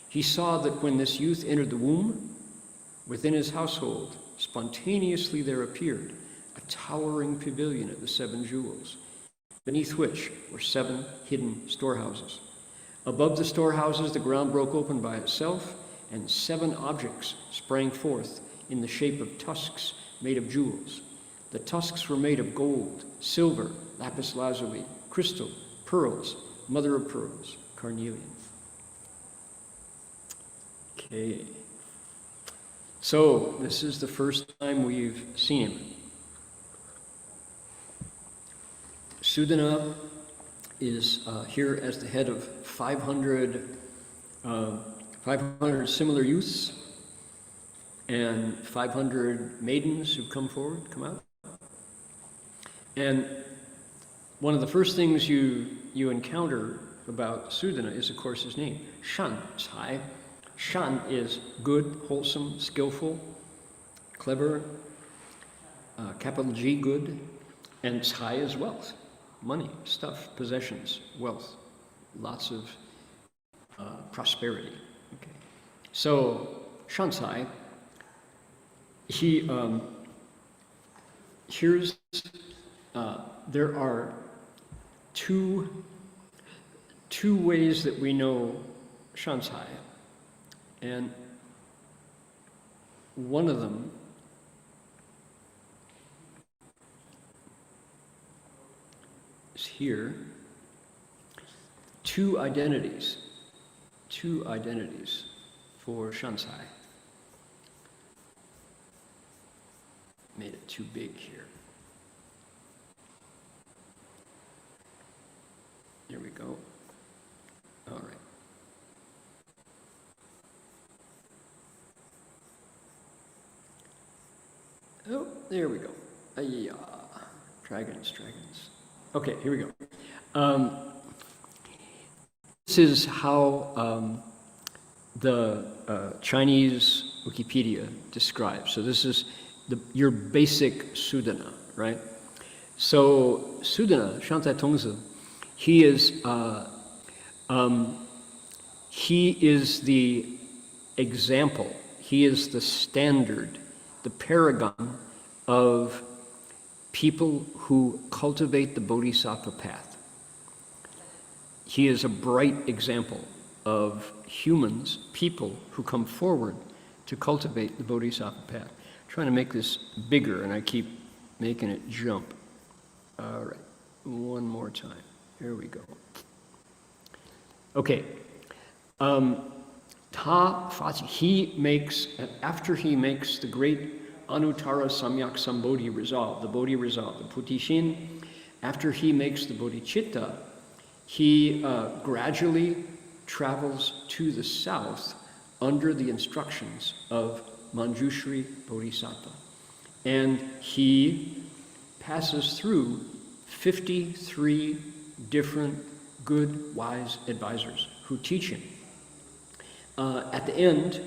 He saw that when this youth entered the womb, within his household, spontaneously there appeared a towering pavilion of the 7 jewels, beneath which were 7 hidden storehouses. Above the storehouses, the ground broke open by itself, and 7 objects sprang forth in the shape of tusks made of jewels. The tusks were made of gold, silver, lapis lazuli, crystal, pearls, mother of pearls, carnelian. Okay. So, this is the first time we've seen him. Sudana is here as the head of 500 similar youths and 500 maidens who've come out. And one of the first things you encounter about Sudana is, of course, his name, Shan Cai. Shan is good, wholesome, skillful, clever, capital G, good, and Cai is wealth, money, stuff, possessions, wealth, lots of prosperity. Okay. So Shan Cai, there are two ways that we know Shan Cai. And one of them is here. Two identities for Shan Cai. Made it too big here. There we go. All right. Oh, there we go. Dragons. Okay, here we go. This is how the Chinese Wikipedia describes. So this is your basic Sudana, right? So Sudana, Shan Cai Tongzi, he is the example. He is the standard, the paragon of people who cultivate the Bodhisattva path. He is a bright example of humans, people who come forward to cultivate the Bodhisattva path. I'm trying to make this bigger and I keep making it jump. All right, one more time. Here we go. Okay. After he makes the great Anuttara Samyak Sambodhi resolve, the Bodhi resolve, the Putishin, after he makes the Bodhicitta, he gradually travels to the south under the instructions of Manjushri Bodhisattva. And he passes through 53 different good, wise advisors who teach him. At the end,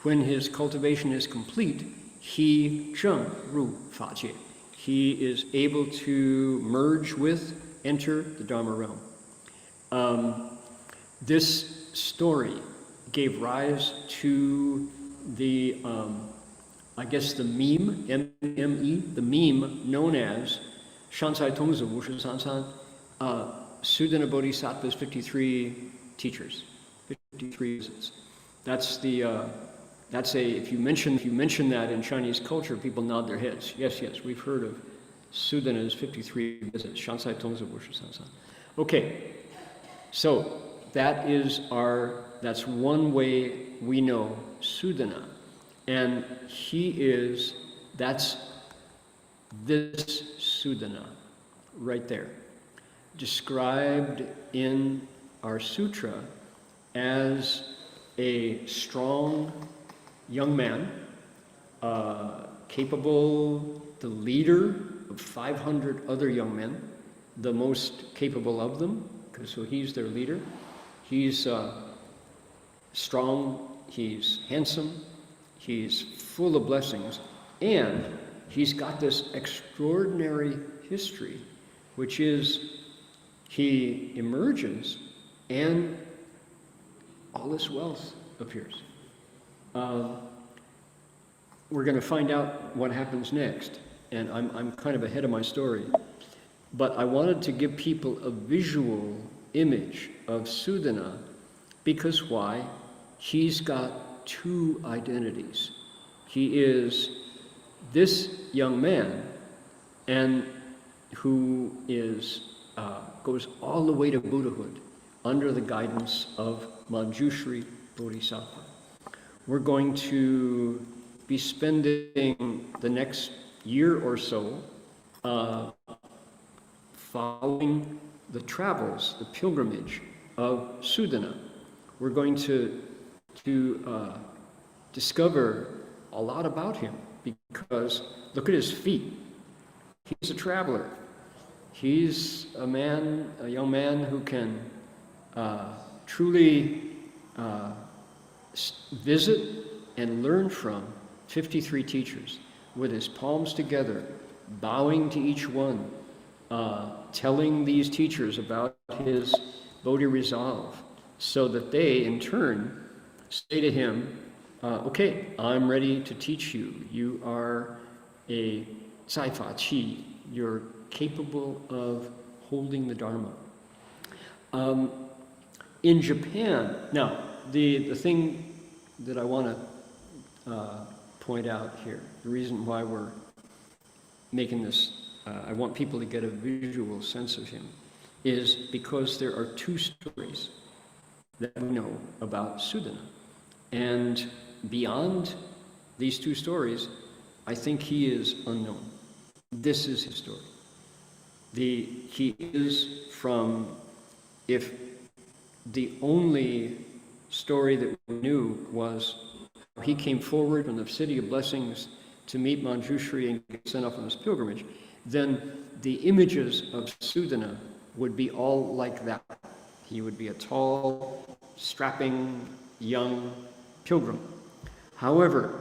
when his cultivation is complete, he zheng ru fa jie. He is able to merge with, enter the Dharma realm. This story gave rise to the, I guess the meme, M-E, the meme known as Shansai Tongzi Wushi Sansan, Sudana Bodhisattva's 53 teachers, 53 visits. That's the, if you mention that in Chinese culture, people nod their heads. Yes, we've heard of Sudana's 53 visits, Shansai Tongzi Wushi Sansan. Okay, so that's one way we know Sudana. And that's this Sudana right there, described in our sutra as a strong young man, capable, the leader of 500 other young men, the most capable of them, so he's their leader. He's strong, he's handsome, he's full of blessings, and he's got this extraordinary history, which is he emerges and all this wealth appears. We're going to find out what happens next, and I'm kind of ahead of my story, but I wanted to give people a visual image of Sudana because why? He's got two identities. He is this young man, and who goes all the way to Buddhahood under the guidance of Manjushri Bodhisattva. We're going to be spending the next year or so following the travels, the pilgrimage of Sudana. We're going to discover a lot about him because look at his feet. He's a traveler. He's a young man who can truly visit and learn from 53 teachers with his palms together, bowing to each one, telling these teachers about his Bodhi resolve, so that they, in turn, say to him, okay, I'm ready to teach you. You are a Zai Fa Qi. You're capable of holding the Dharma. In Japan, now, the thing that I want to point out here, the reason why we're making this, I want people to get a visual sense of him, is because there are two stories that we know about Sudana. And beyond these two stories, I think he is unknown. This is his story. He is from, if the only story that we knew was he came forward from the City of Blessings to meet Manjushri and get sent off on his pilgrimage, then the images of Sudana would be all like that. He would be a tall, strapping, young pilgrim. However,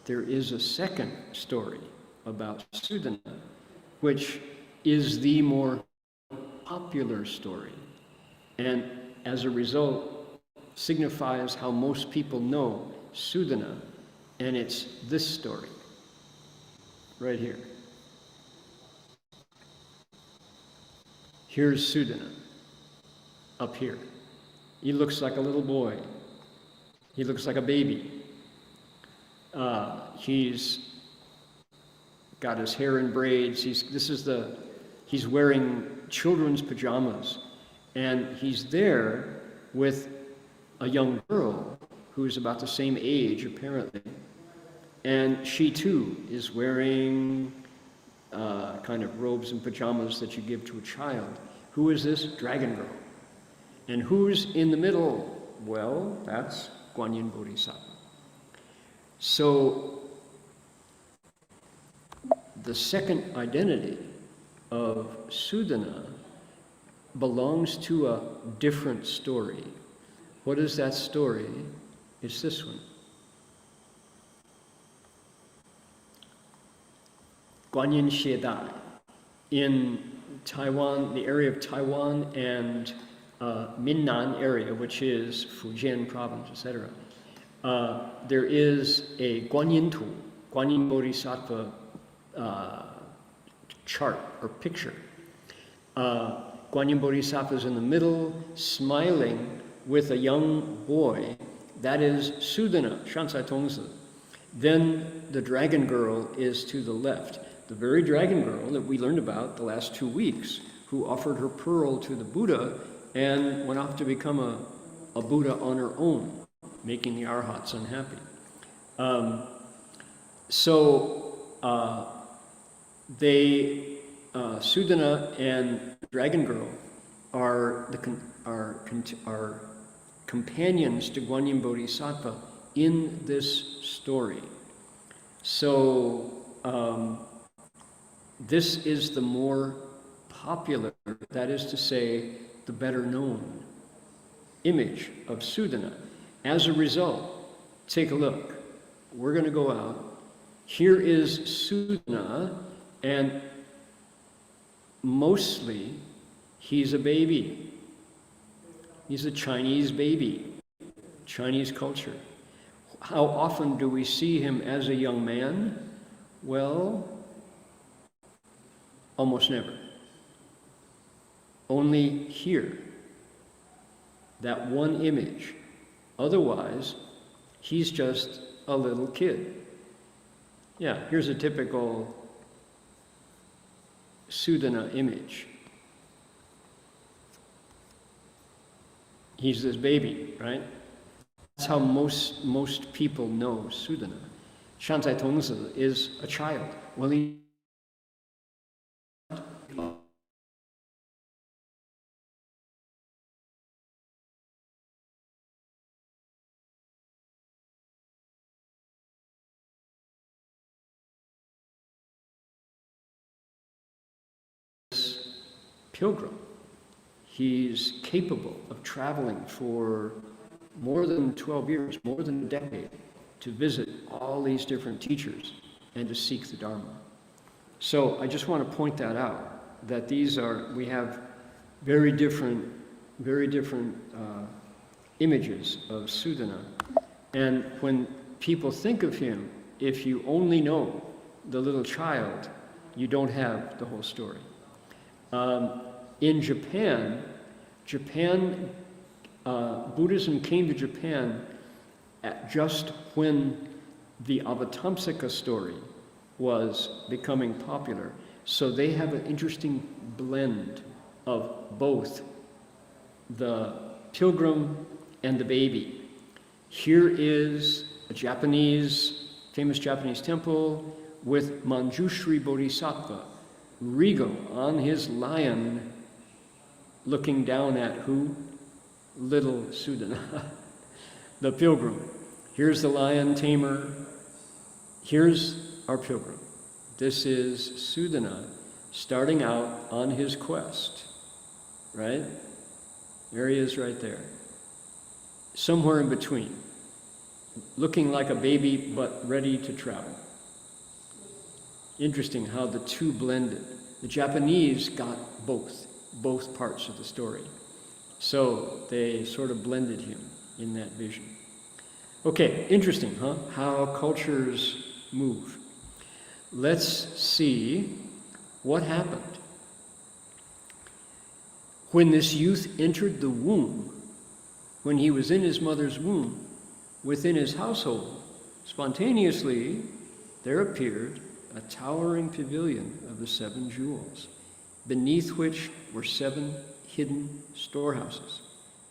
there is a second story about Sudana, which is the more popular story, and as a result signifies how most people know Sudana, and it's this story right here. Here's Sudana up here. He looks like a little boy. He looks like a baby. He's got his hair in braids. He's wearing children's pajamas, and he's there with a young girl who's about the same age, apparently, and she too is wearing kind of robes and pajamas that you give to a child. Who is this? Dragon Girl. And who's in the middle? Well, that's Guanyin Bodhisattva. So the second identity of Sudana belongs to a different story. What is that story? It's this one. Guanyin Xiedai in Taiwan, the area of Taiwan and Minnan area, which is Fujian province, etc. There is a Guanyin Tu, Guanyin Bodhisattva chart or picture. Guanyin Bodhisattva is in the middle, smiling with a young boy. That is Sudana, Shansai Tongzi. Then the dragon girl is to the left. The very dragon girl that we learned about the last 2 weeks, who offered her pearl to the Buddha and went off to become a Buddha on her own, making the Arhats unhappy. Sudana and Dragon Girl are companions to Guanyin Bodhisattva in this story. So this is the more popular, that is to say, the better known image of Sudana. As a result, take a look. We're going to go out. Here is Sudana, and mostly he's a baby. He's a Chinese baby, Chinese culture. How often do we see him as a young man? Well, almost never. Only here, that one image. Otherwise, he's just a little kid. Yeah, here's a typical Sudana image. He's this baby, right? That's how most people know Sudana. Shansai Tongzi is a child. Well, he pilgrim. He's capable of traveling for more than 12 years, more than a decade, to visit all these different teachers and to seek the Dharma. So I just want to point that out, that we have very different images of Sudana. And when people think of him, if you only know the little child, you don't have the whole story. In Japan, Buddhism came to Japan just when the Avatamsaka story was becoming popular. So they have an interesting blend of both the pilgrim and the baby. Here is a famous Japanese temple with Manjushri Bodhisattva, regal on his lion, looking down at who? Little Sudana, the pilgrim. Here's the lion tamer. Here's our pilgrim. This is Sudana starting out on his quest, right? There he is right there. Somewhere in between, looking like a baby but ready to travel. Interesting how the two blended. The Japanese got both parts of the story. So they sort of blended him in that vision. Okay, interesting, huh? How cultures move. Let's see what happened. When this youth entered the womb, when he was in his mother's womb, within his household, spontaneously there appeared a towering pavilion of the 7 jewels, beneath which were 7 hidden storehouses.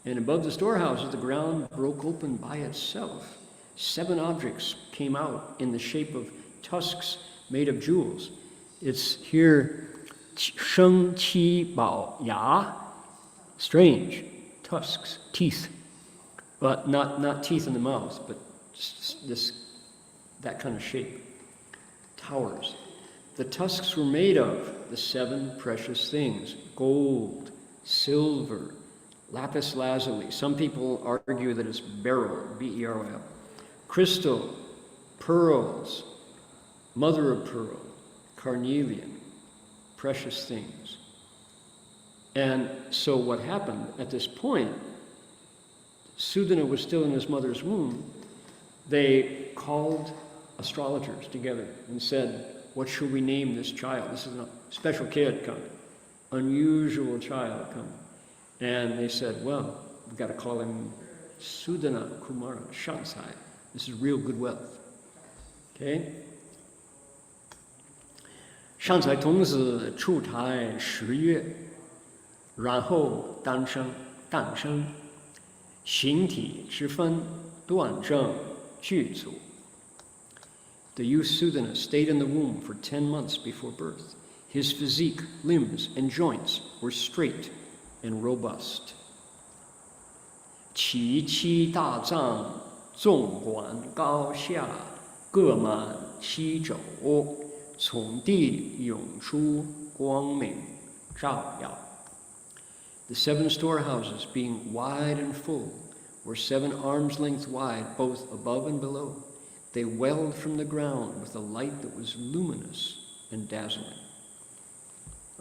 And above the storehouses, the ground broke open by itself. 7 objects came out in the shape of tusks made of jewels. It's here, Sheng Qi Bao Ya, strange, tusks, teeth, but not teeth in the mouth, but that kind of shape. Towers. The tusks were made of the 7 precious things: gold, silver, lapis lazuli. Some people argue that it's beryl, B-E-R-Y-L. Crystal, pearls, mother of pearl, carnelian, precious things. And so what happened at this point, Sudana was still in his mother's womb. They called astrologers together and said, what should we name this child? This is a special kid coming, unusual child coming. And they said, well, we've got to call him Sudana Kumara Shansai. This is real good wealth. Okay? 上才童子出胎10月，然后诞生，形体之分端正具足。The youth Sudana stayed in the womb for 10 months before birth. His physique, limbs, and joints were straight and robust. 其七大脏纵贯高下，各满7肘，从地涌出光明照耀。The 7 storehouses, being wide and full, were 7 arms' length wide, both above and below. They welled from the ground with a light that was luminous and dazzling.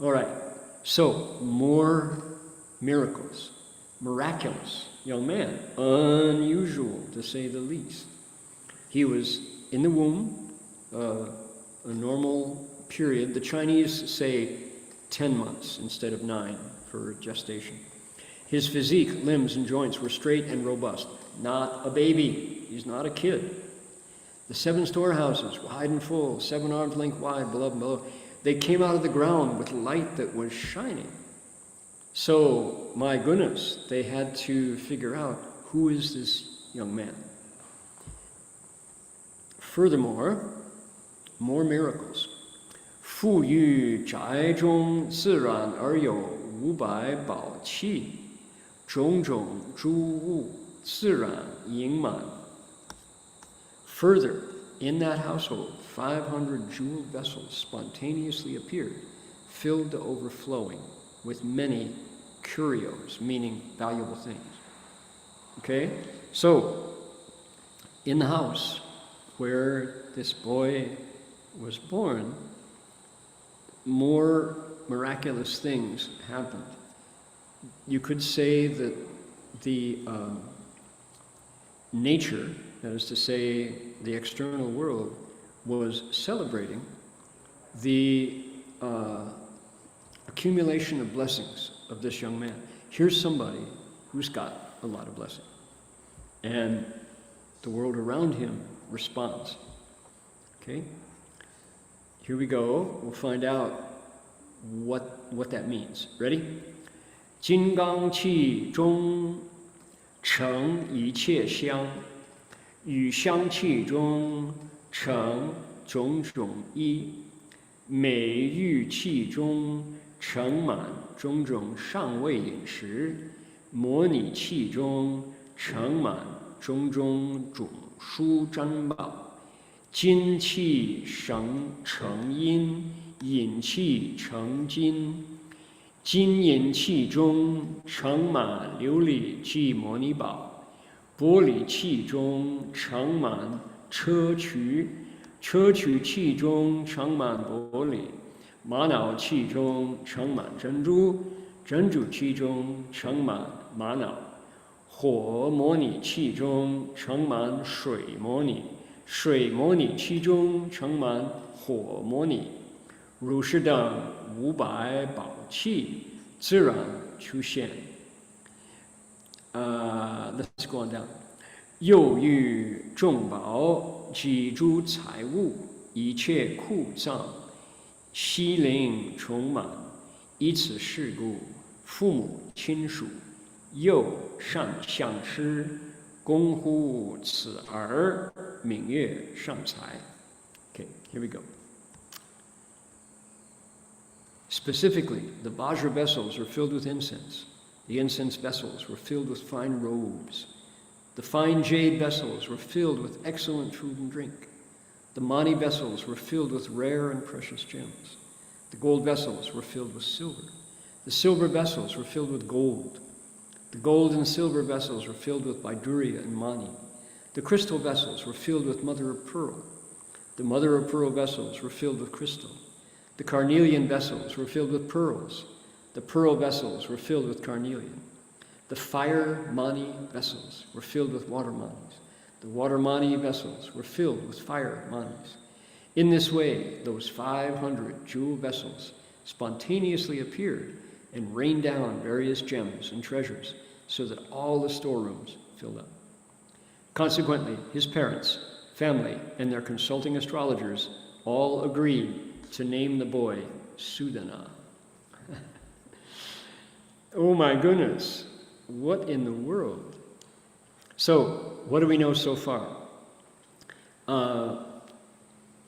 All right, so more miracles. Miraculous young man, unusual to say the least. He was in the womb, a normal period. The Chinese say 10 months instead of 9 for gestation. His physique, limbs, and joints were straight and robust. Not a baby. He's not a kid. The 7 storehouses, wide and full, 7 arms length wide, above and below, they came out of the ground with light that was shining. So, my goodness, they had to figure out, who is this young man? Furthermore, more miracles. 富裕宅中自然而有500宝器，种种诸物自然盈满。 Further, in that household, 500 jeweled vessels spontaneously appeared, filled to overflowing with many curios, meaning valuable things. Okay? So, in the house where this boy was born, more miraculous things happened. You could say that the nature, that is to say, the external world, was celebrating the accumulation of blessings of this young man. Here's somebody who's got a lot of blessing. And the world around him responds. Okay? Here we go. We'll find out what that means. Ready? 金刚气中成一切香，与香气中成种种衣，美玉气中盛满种种上味饮食，模拟气中盛满种种种殊珍宝，金气成阴，银气成金。 金银器中盛满琉璃及摩尼宝，玻璃器中盛满砗磲，砗磲器中盛满玻璃，玛瑙器中盛满珍珠，珍珠器中盛满玛瑙，火模拟器中盛满水模拟，水模拟器中盛满火模拟。 如是等500宝器自然出现。Let's go on down. 又遇众宝及诸财物，一切库藏，悉灵充满。以此事故，父母亲属又善相师，恭呼此儿名曰善财。Okay, here we go. Specifically, the Vajra vessels were filled with incense. The incense vessels were filled with fine robes. The fine jade vessels were filled with excellent food and drink. The Mani vessels were filled with rare and precious gems. The gold vessels were filled with silver. The silver vessels were filled with gold. The gold and silver vessels were filled with Vaidurya and Mani. The crystal vessels were filled with mother of pearl. The mother of pearl vessels were filled with crystal. The carnelian vessels were filled with pearls. The pearl vessels were filled with carnelian. The fire mani vessels were filled with water manis. The water mani vessels were filled with fire manis. In this way, those 500 jewel vessels spontaneously appeared and rained down various gems and treasures so that all the storerooms filled up. Consequently, his parents, family, and their consulting astrologers all agreed to name the boy Sudana. Oh my goodness, what in the world? So, what do we know so far?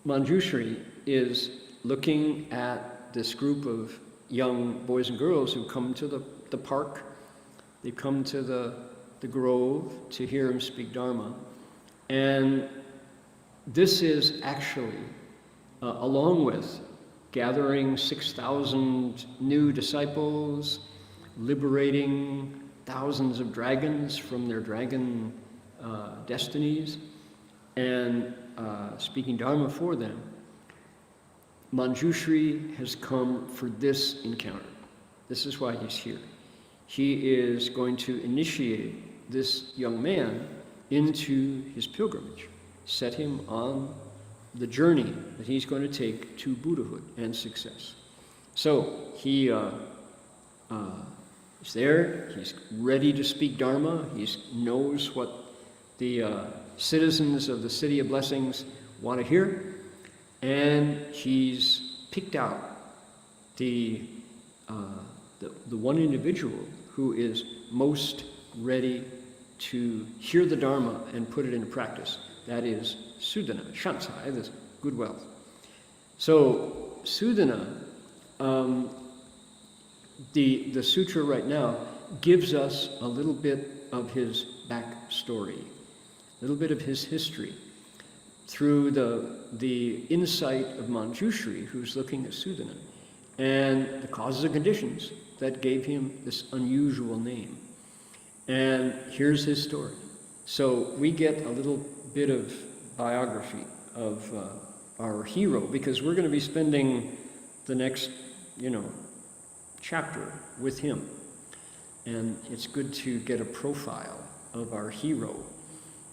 Manjushri is looking at this group of young boys and girls who come to the park. They come to the grove to hear him speak Dharma. And this is actually, along with gathering 6,000 new disciples, liberating thousands of dragons from their dragon destinies, and speaking Dharma for them, Manjushri has come for this encounter. This is why he's here. He is going to initiate this young man into his pilgrimage, set him on the journey that he's going to take to Buddhahood and success. So he is there, he's ready to speak Dharma, he knows what the citizens of the City of Blessings want to hear, and he's picked out the one individual who is most ready to hear the Dharma and put it into practice. That is Sudana, Shansai, this good wealth. So Sudana, the sutra right now gives us a little bit of his backstory, a little bit of his history, through the insight of Manjushri, who's looking at Sudana, and the causes and conditions that gave him this unusual name. And here's his story. So we get a little bit of biography of our hero, because we're going to be spending the next, chapter with him. And it's good to get a profile of our hero.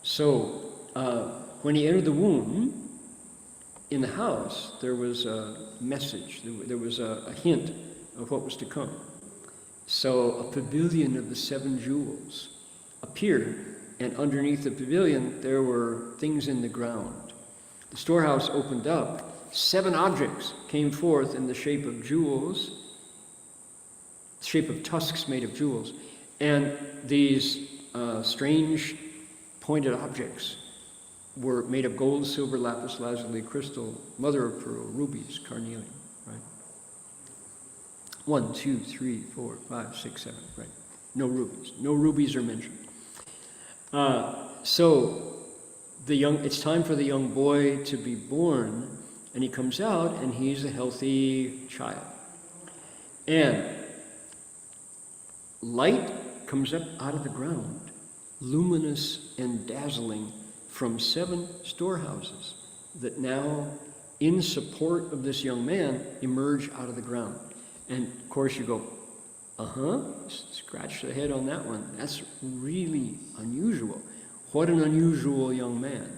So when he entered the womb, in the house, there was a message, there was a hint of what was to come. So a pavilion of the 7 jewels appeared, and underneath the pavilion there were things in the ground. The storehouse opened up, 7 objects came forth in the shape of jewels, shape of tusks made of jewels, and these strange pointed objects were made of gold, silver, lapis lazuli, crystal, mother of pearl, rubies, carnelian, right? 1, 2, 3, 4, 5, 6, 7, right? No rubies. No rubies are mentioned. So it's time for the young boy to be born, and he comes out, and he's a healthy child. And light comes up out of the ground, luminous and dazzling, from 7 storehouses that now, in support of this young man, emerge out of the ground. And of course you go, scratch the head on that one. That's really unusual. What an unusual young man.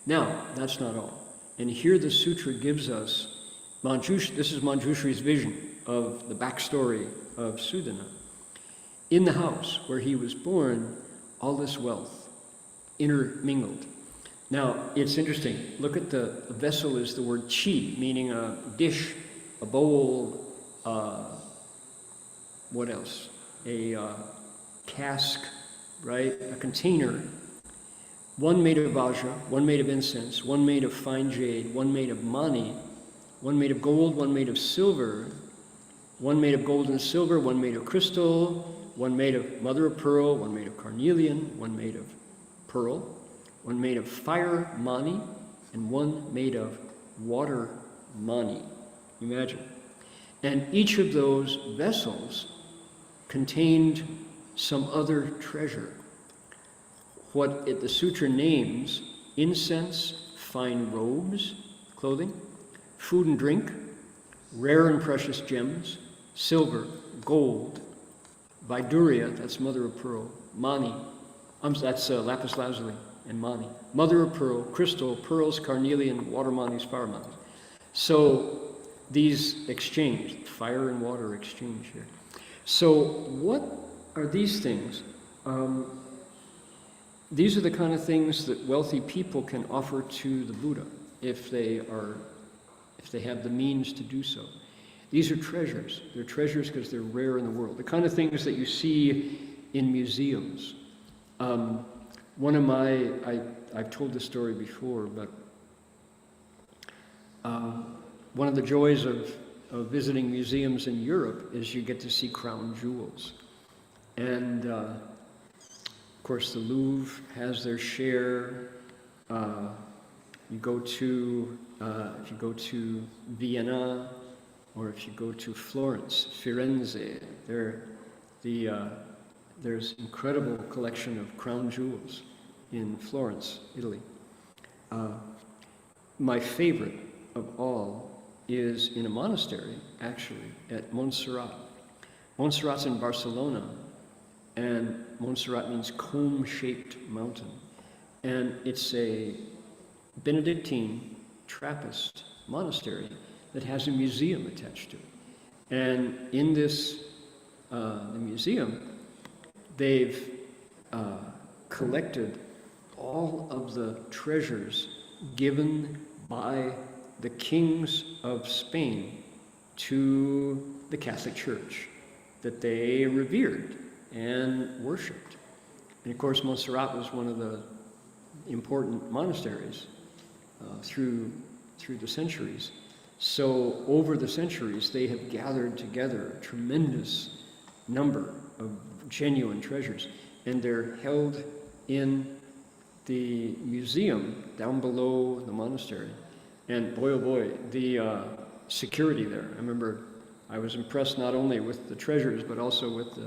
Now, that's not all. And here the sutra gives us, this is Manjushri's vision of the backstory of Sudana. In the house where he was born, all this wealth intermingled. Now, it's interesting. Look at the vessel is the word chi, meaning a dish, a bowl, what else? A cask, right? A container. One made of vajra, one made of incense, one made of fine jade, one made of mani, one made of gold, one made of silver, one made of gold and silver, one made of crystal, one made of mother of pearl, one made of carnelian, one made of pearl, one made of fire mani, and one made of water mani. Imagine. And each of those vessels contained some other treasure. What the sutra names: incense, fine robes, clothing, food and drink, rare and precious gems, silver, gold, Vaiduria, that's mother of pearl, mani, that's lapis lazuli and mani, mother of pearl, crystal, pearls, carnelian, water manis, fire manis. So these exchange, fire and water exchange here. So what are these things? These are the kind of things that wealthy people can offer to the Buddha if they have the means to do so. These are treasures. They're treasures because they're rare in the world. The kind of things that you see in museums. I've told this story before, but one of the joys of visiting museums in Europe is you get to see crown jewels. And of course the Louvre has their share. If you go to Vienna, or if you go to Florence, Firenze, there's incredible collection of crown jewels in Florence, Italy. My favorite of all is in a monastery, actually, at Montserrat. Montserrat's in Barcelona, and Montserrat means comb-shaped mountain. And it's a Benedictine Trappist monastery that has a museum attached to it. And in this, the museum, they've collected all of the treasures given by the kings of Spain to the Catholic Church that they revered and worshipped. And of course, Montserrat was one of the important monasteries through the centuries. So over the centuries, they have gathered together a tremendous number of genuine treasures, and they're held in the museum down below the monastery. And boy, oh boy, the security there. I remember I was impressed not only with the treasures, but also with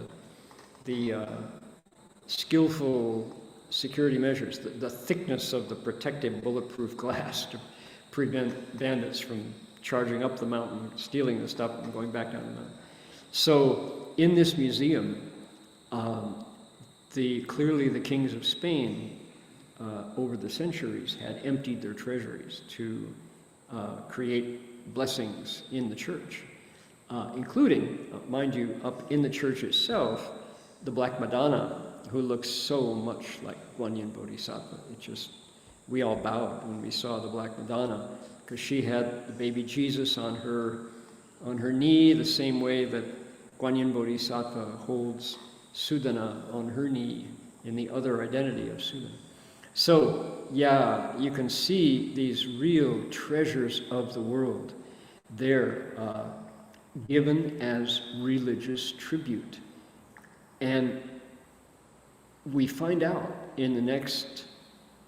the skillful security measures, the thickness of the protective bulletproof glass to prevent bandits from charging up the mountain, stealing the stuff, and going back down the mountain. So in this museum, clearly the kings of Spain over the centuries had emptied their treasuries to create blessings in the church, including, mind you, up in the church itself, the Black Madonna, who looks so much like Guanyin Bodhisattva. We all bowed when we saw the Black Madonna, because she had the baby Jesus on her knee, the same way that Guanyin Bodhisattva holds Sudana on her knee in the other identity of Sudana. So, yeah, you can see these real treasures of the world. They're given as religious tribute. And we find out in the next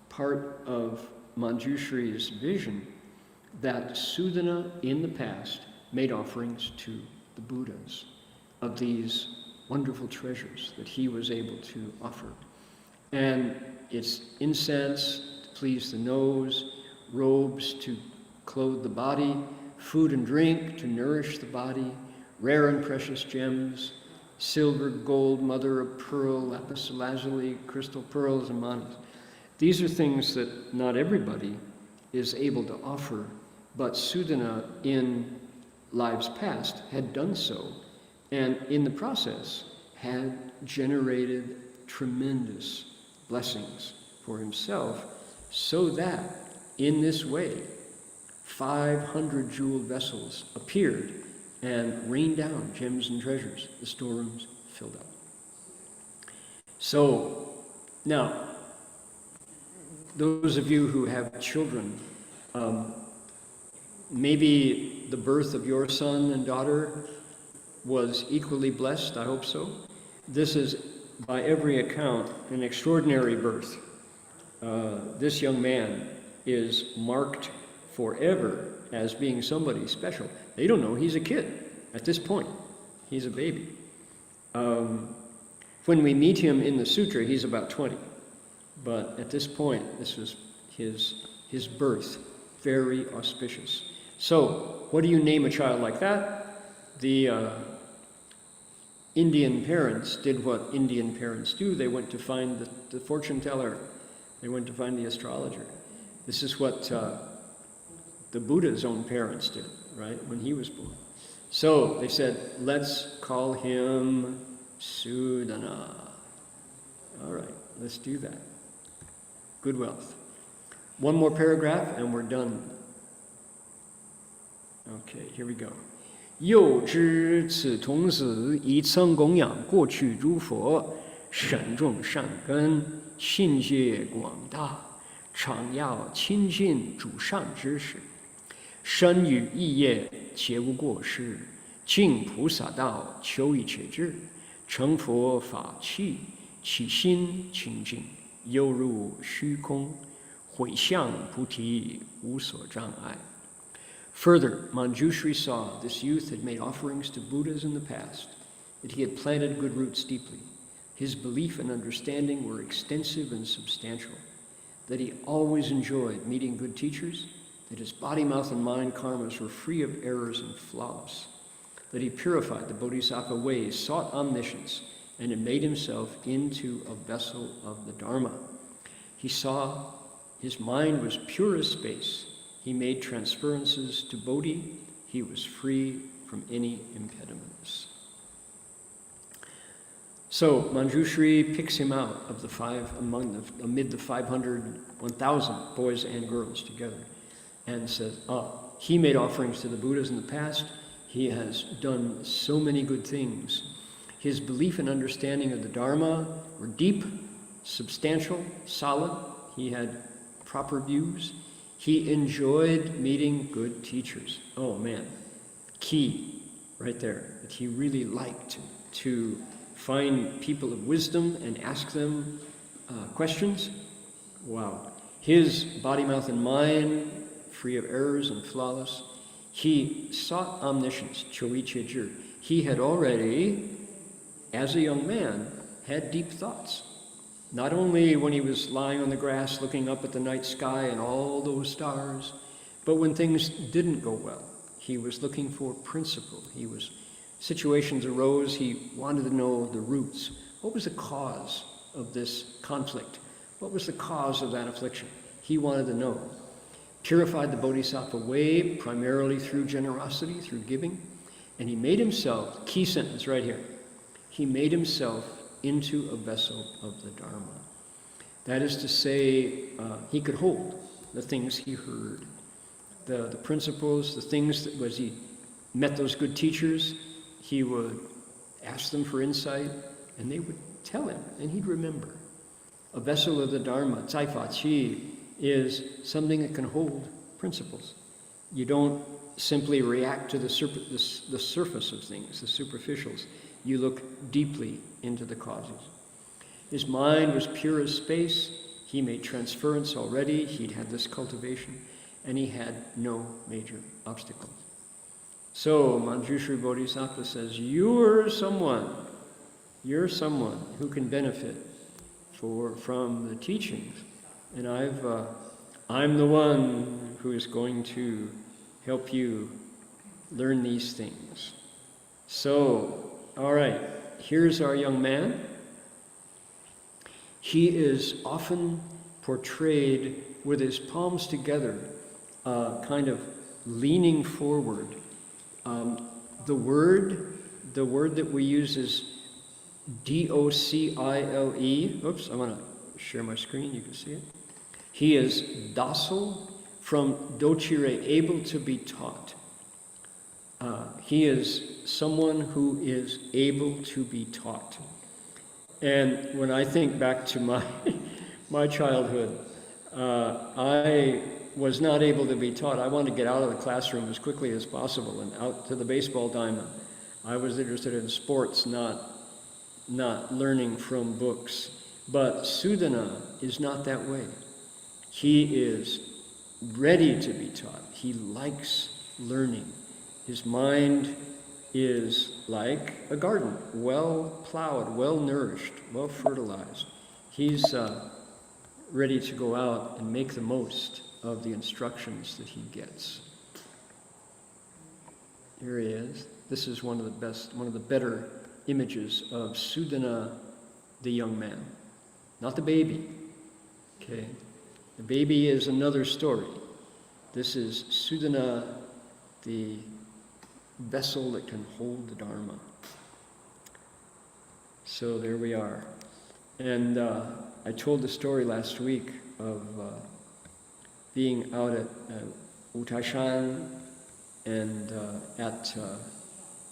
part of Manjushri's vision that Sudana in the past made offerings to the Buddhas of these wonderful treasures that he was able to offer. And it's incense to please the nose, robes to clothe the body, food and drink to nourish the body, rare and precious gems, silver, gold, mother of pearl, lapis lazuli, crystal pearls, and manas. These are things that not everybody is able to offer, but Sudana in lives past had done so, and in the process had generated tremendous blessings for himself, so that in this way 500 jeweled vessels appeared and rained down gems and treasures. The storerooms filled up. So now, those of you who have children, maybe the birth of your son and daughter was equally blessed. I hope so. This is, by every account, an extraordinary birth. This young man is marked forever as being somebody special. They don't know he's a kid at this point. He's a baby. When we meet him in the Sutra, he's about 20. But at this point, this was his birth, very auspicious. So, what do you name a child like that? The Indian parents did what Indian parents do. They went to find the fortune teller. They went to find the astrologer. This is what the Buddha's own parents did, right, when he was born. So they said, let's call him Sudana. All right, let's do that. Good wealth. One more paragraph and we're done. Okay, here we go. 又知此童子已曾供养过去诸佛，深种善根，信解广大，常要亲近诸善知识，身语意业皆无过失，尽菩萨道，求一切智，成佛法器，其心清净，犹如虚空，回向菩提，无所障碍。Further, Manjushri saw this youth had made offerings to Buddhas in the past, that he had planted good roots deeply. His belief and understanding were extensive and substantial, that he always enjoyed meeting good teachers, that his body, mouth, and mind karmas were free of errors and flaws, that he purified the bodhisattva ways, sought omniscience, and had made himself into a vessel of the Dharma. He saw his mind was pure as space. He made transferences to Bodhi. He was free from any impediments. So Manjushri picks him out of amid the 500, 1,000 boys and girls together and says, he made offerings to the Buddhas in the past. He has done so many good things. His belief and understanding of the Dharma were deep, substantial, solid. He had proper views. He enjoyed meeting good teachers. Oh man, key right there, that he really liked to find people of wisdom and ask them questions. Wow. His body, mouth, and mind, free of errors and flawless. He sought omniscience, Choichejir. He had already, as a young man, had deep thoughts. Not only when he was lying on the grass looking up at the night sky and all those stars, but when things didn't go well. He was looking for principle. Situations arose, he wanted to know the roots. What was the cause of this conflict? What was the cause of that affliction? He wanted to know. Purified the bodhisattva way primarily through generosity, through giving, and he made himself, key sentence right here, he made himself into a vessel of the Dharma. That is to say, he could hold the things he heard, the principles, the things that as he met those good teachers, he would ask them for insight, and they would tell him, and he'd remember. A vessel of the Dharma, Caifa Qi, is something that can hold principles. You don't simply react to the surface of things, the superficials. You look deeply into the causes. His mind was pure as space. He made transference already. He'd had this cultivation, and he had no major obstacles. So Manjushri Bodhisattva says, you're someone who can benefit from the teachings, and I'm the one who is going to help you learn these things. So, all right, here's our young man. He is often portrayed with his palms together, kind of leaning forward. The word that we use is docile. Oops, I want to share my screen, you can see it. He is docile, from docere, able to be taught. He is someone who is able to be taught. And when I think back to my childhood, I was not able to be taught. I wanted to get out of the classroom as quickly as possible and out to the baseball diamond. I was interested in sports, not learning from books. But Sudana is not that way. He is ready to be taught. He likes learning. His mind is like a garden, well plowed, well nourished, well fertilized. He's ready to go out and make the most of the instructions that he gets. Here he is. This is one of the better images of Sudana, the young man, not the baby. Okay, the baby is another story. This is Sudana, the vessel that can hold the Dharma. So there we are. And I told the story last week of being out at Utashan and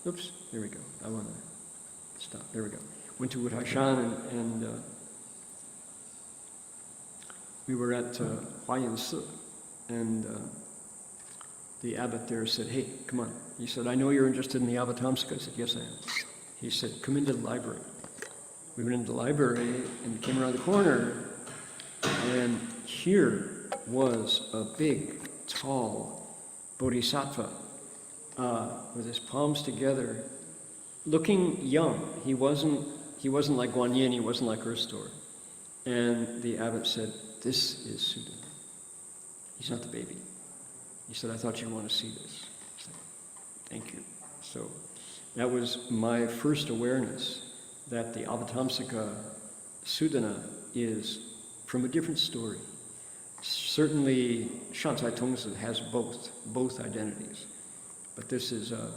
oops, there we go. I want to stop. There we go. Went to Utashan and we were at Huayan Si, and the abbot there said, "Hey, come on." He said, "I know you're interested in the Avatamsaka." I said, "Yes, I am." He said, "Come into the library." We went into the library and came around the corner, and here was a big, tall bodhisattva with his palms together, looking young. He wasn't like Guan Yin, he wasn't like Earthstore. And the abbot said, "This is Sudana. He's not the baby." He said, "I thought you'd want to see this." I said, "Thank you." So that was my first awareness that the Avatamsaka Sudana is from a different story. Certainly, Shantai Tongsa has both identities, but this is a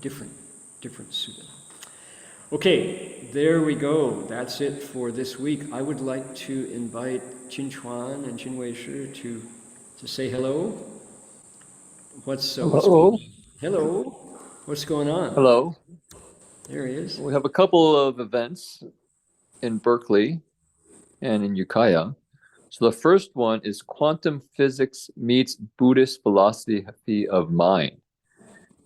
different Sudana. Okay, there we go. That's it for this week. I would like to invite Qin Chuan and Qin Wei Shi to say hello. Hello. Hello. What's going on? Hello. There he is. We have a couple of events in Berkeley and in Ukiah. So the first one is Quantum Physics Meets Buddhist Philosophy of Mind.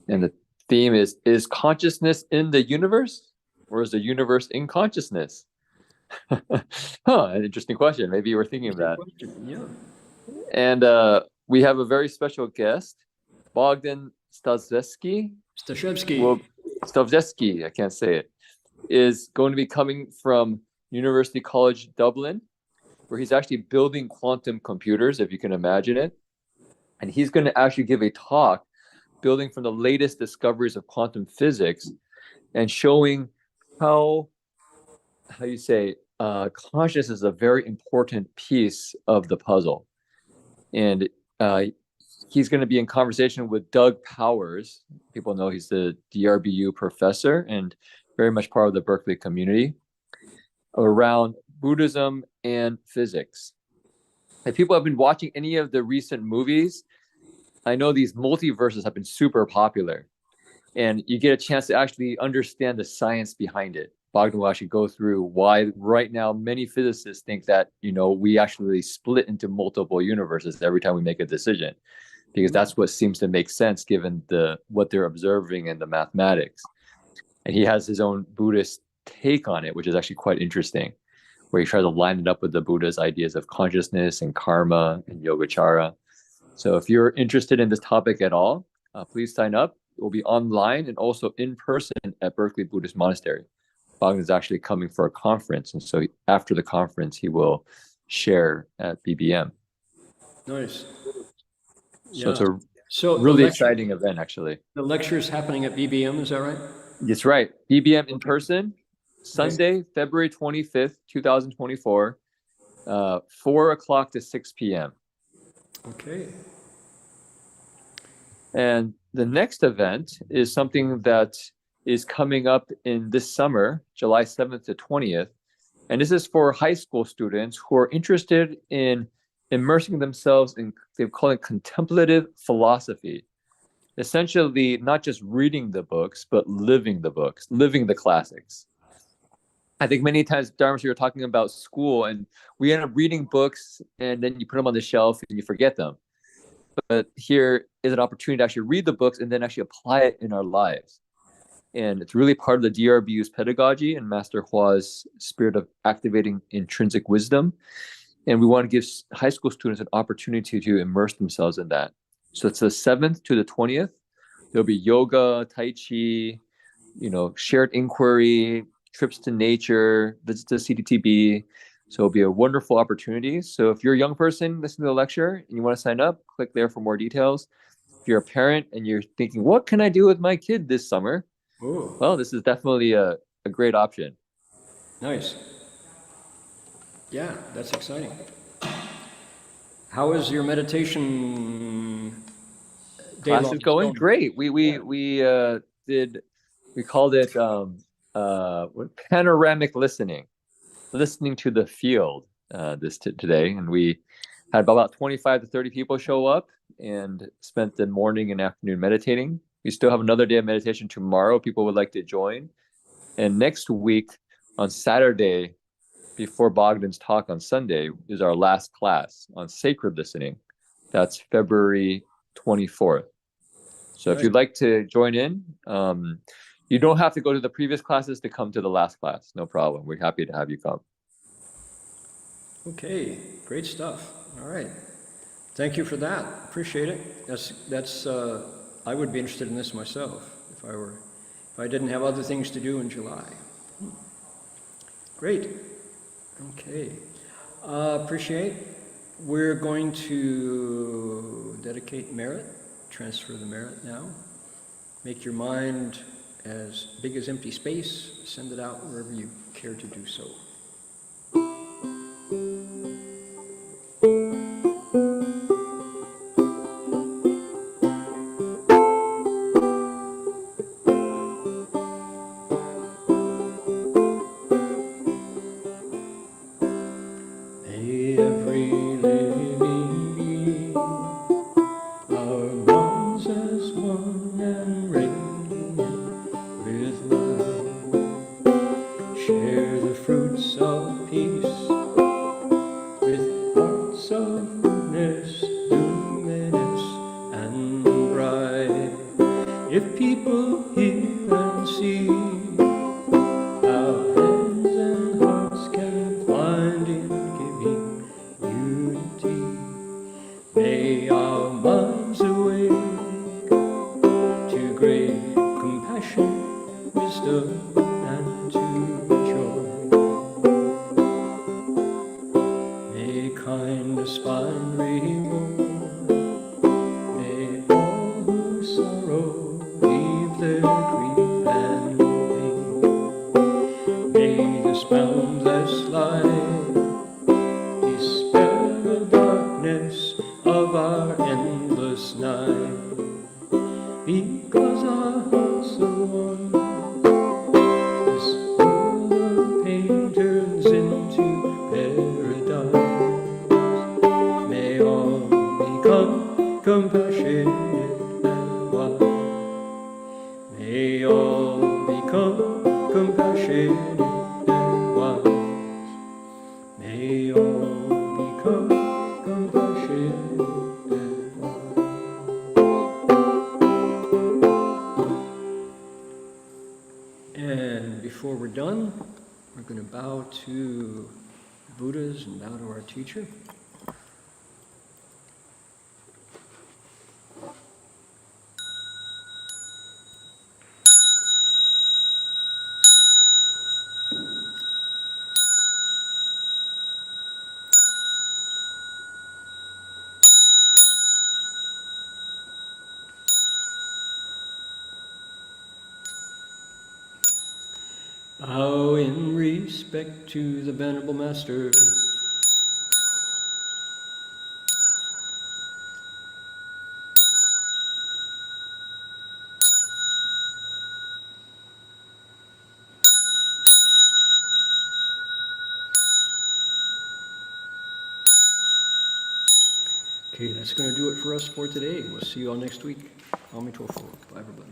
And the theme is consciousness in the universe, or is the universe in consciousness? An interesting question. Maybe you were thinking of that. Yeah. And we have a very special guest, Bogdan Staszewski. Staszewski, I can't say it, is going to be coming from University College Dublin, where he's actually building quantum computers, if you can imagine it. And he's going to actually give a talk building from the latest discoveries of quantum physics and showing how you say, consciousness is a very important piece of the puzzle. And he's going to be in conversation with Doug Powers. People know he's the DRBU professor and very much part of the Berkeley community around Buddhism and physics. If people have been watching any of the recent movies, I know these multiverses have been super popular, and you get a chance to actually understand the science behind it. Bogdan will actually go through why right now many physicists think that, we actually split into multiple universes every time we make a decision, because that's what seems to make sense given what they're observing in the mathematics. And he has his own Buddhist take on it, which is actually quite interesting, where he tries to line it up with the Buddha's ideas of consciousness and karma and yogacara. So if you're interested in this topic at all, please sign up. It will be online and also in person at Berkeley Buddhist Monastery. Bogdan is actually coming for a conference, and so after the conference, he will share at BBM. Nice. So it's a really exciting event, actually. The lecture is happening at BBM, is that right? That's right. BBM in person, Sunday, February 25th, 2024, 4 o'clock to 6 p.m. Okay. And the next event is something that is coming up in this summer, July 7th to 20th. And this is for high school students who are interested in immersing themselves in, they call it contemplative philosophy. Essentially, not just reading the books, but living the books, living the classics. I think many times, Dharma, you're talking about school, and we end up reading books, and then you put them on the shelf and you forget them. But here is an opportunity to actually read the books and then actually apply it in our lives. And it's really part of the DRBU's pedagogy and Master Hua's spirit of activating intrinsic wisdom. And we want to give high school students an opportunity to immerse themselves in that. So it's the 7th to the 20th. There'll be yoga, tai chi, shared inquiry, trips to nature, visits to CDTB. So it'll be a wonderful opportunity. So if you're a young person listening to the lecture and you want to sign up, click there for more details. if you're a parent and you're thinking, what can I do with my kid this summer? Oh, Well, this is definitely a great option. nice. Yeah, that's exciting. How is your meditation day Class long is going great. We called it panoramic listening to the field today, and we had about 25 to 30 people show up and spent the morning and afternoon meditating. We still have another day of meditation tomorrow. People would like to join, and next week on Saturday, before Bogdan's talk on Sunday, is our last class on sacred listening. That's February 24th. So if you'd like to join in, you don't have to go to the previous classes to come to the last class. No problem. We're happy to have you come. Okay, great stuff. All right. Thank you for that. Appreciate it. That's I would be interested in this myself if I didn't have other things to do in July. Great. Okay. Appreciate. We're going to dedicate merit, transfer the merit now. Make your mind as big as empty space, send it out wherever you care to do so. May every living being, our bonds as one and radiant with love, share the fruits of peace with hearts of goodness, luminous and bright. If people hear and see how hands and hearts can find in giving unity, may our minds awake to great compassion, wisdom, and to joy. May kindness find reward. May all who sorrow leave their grief and pain. May this boundless light dispel the darkness of our endless night. Because our hearts are one, this world of pain turns into paradise. May all become compassionate and wise. May all become compassionate and wise. May all become compassionate and wise. And before we're done, we're going to bow to Buddhas and bow to our teacher. Bow in respect to the Venerable Master. Okay, that's going to do it for us for today. We'll see you all next week. Amitofo. Bye, everybody.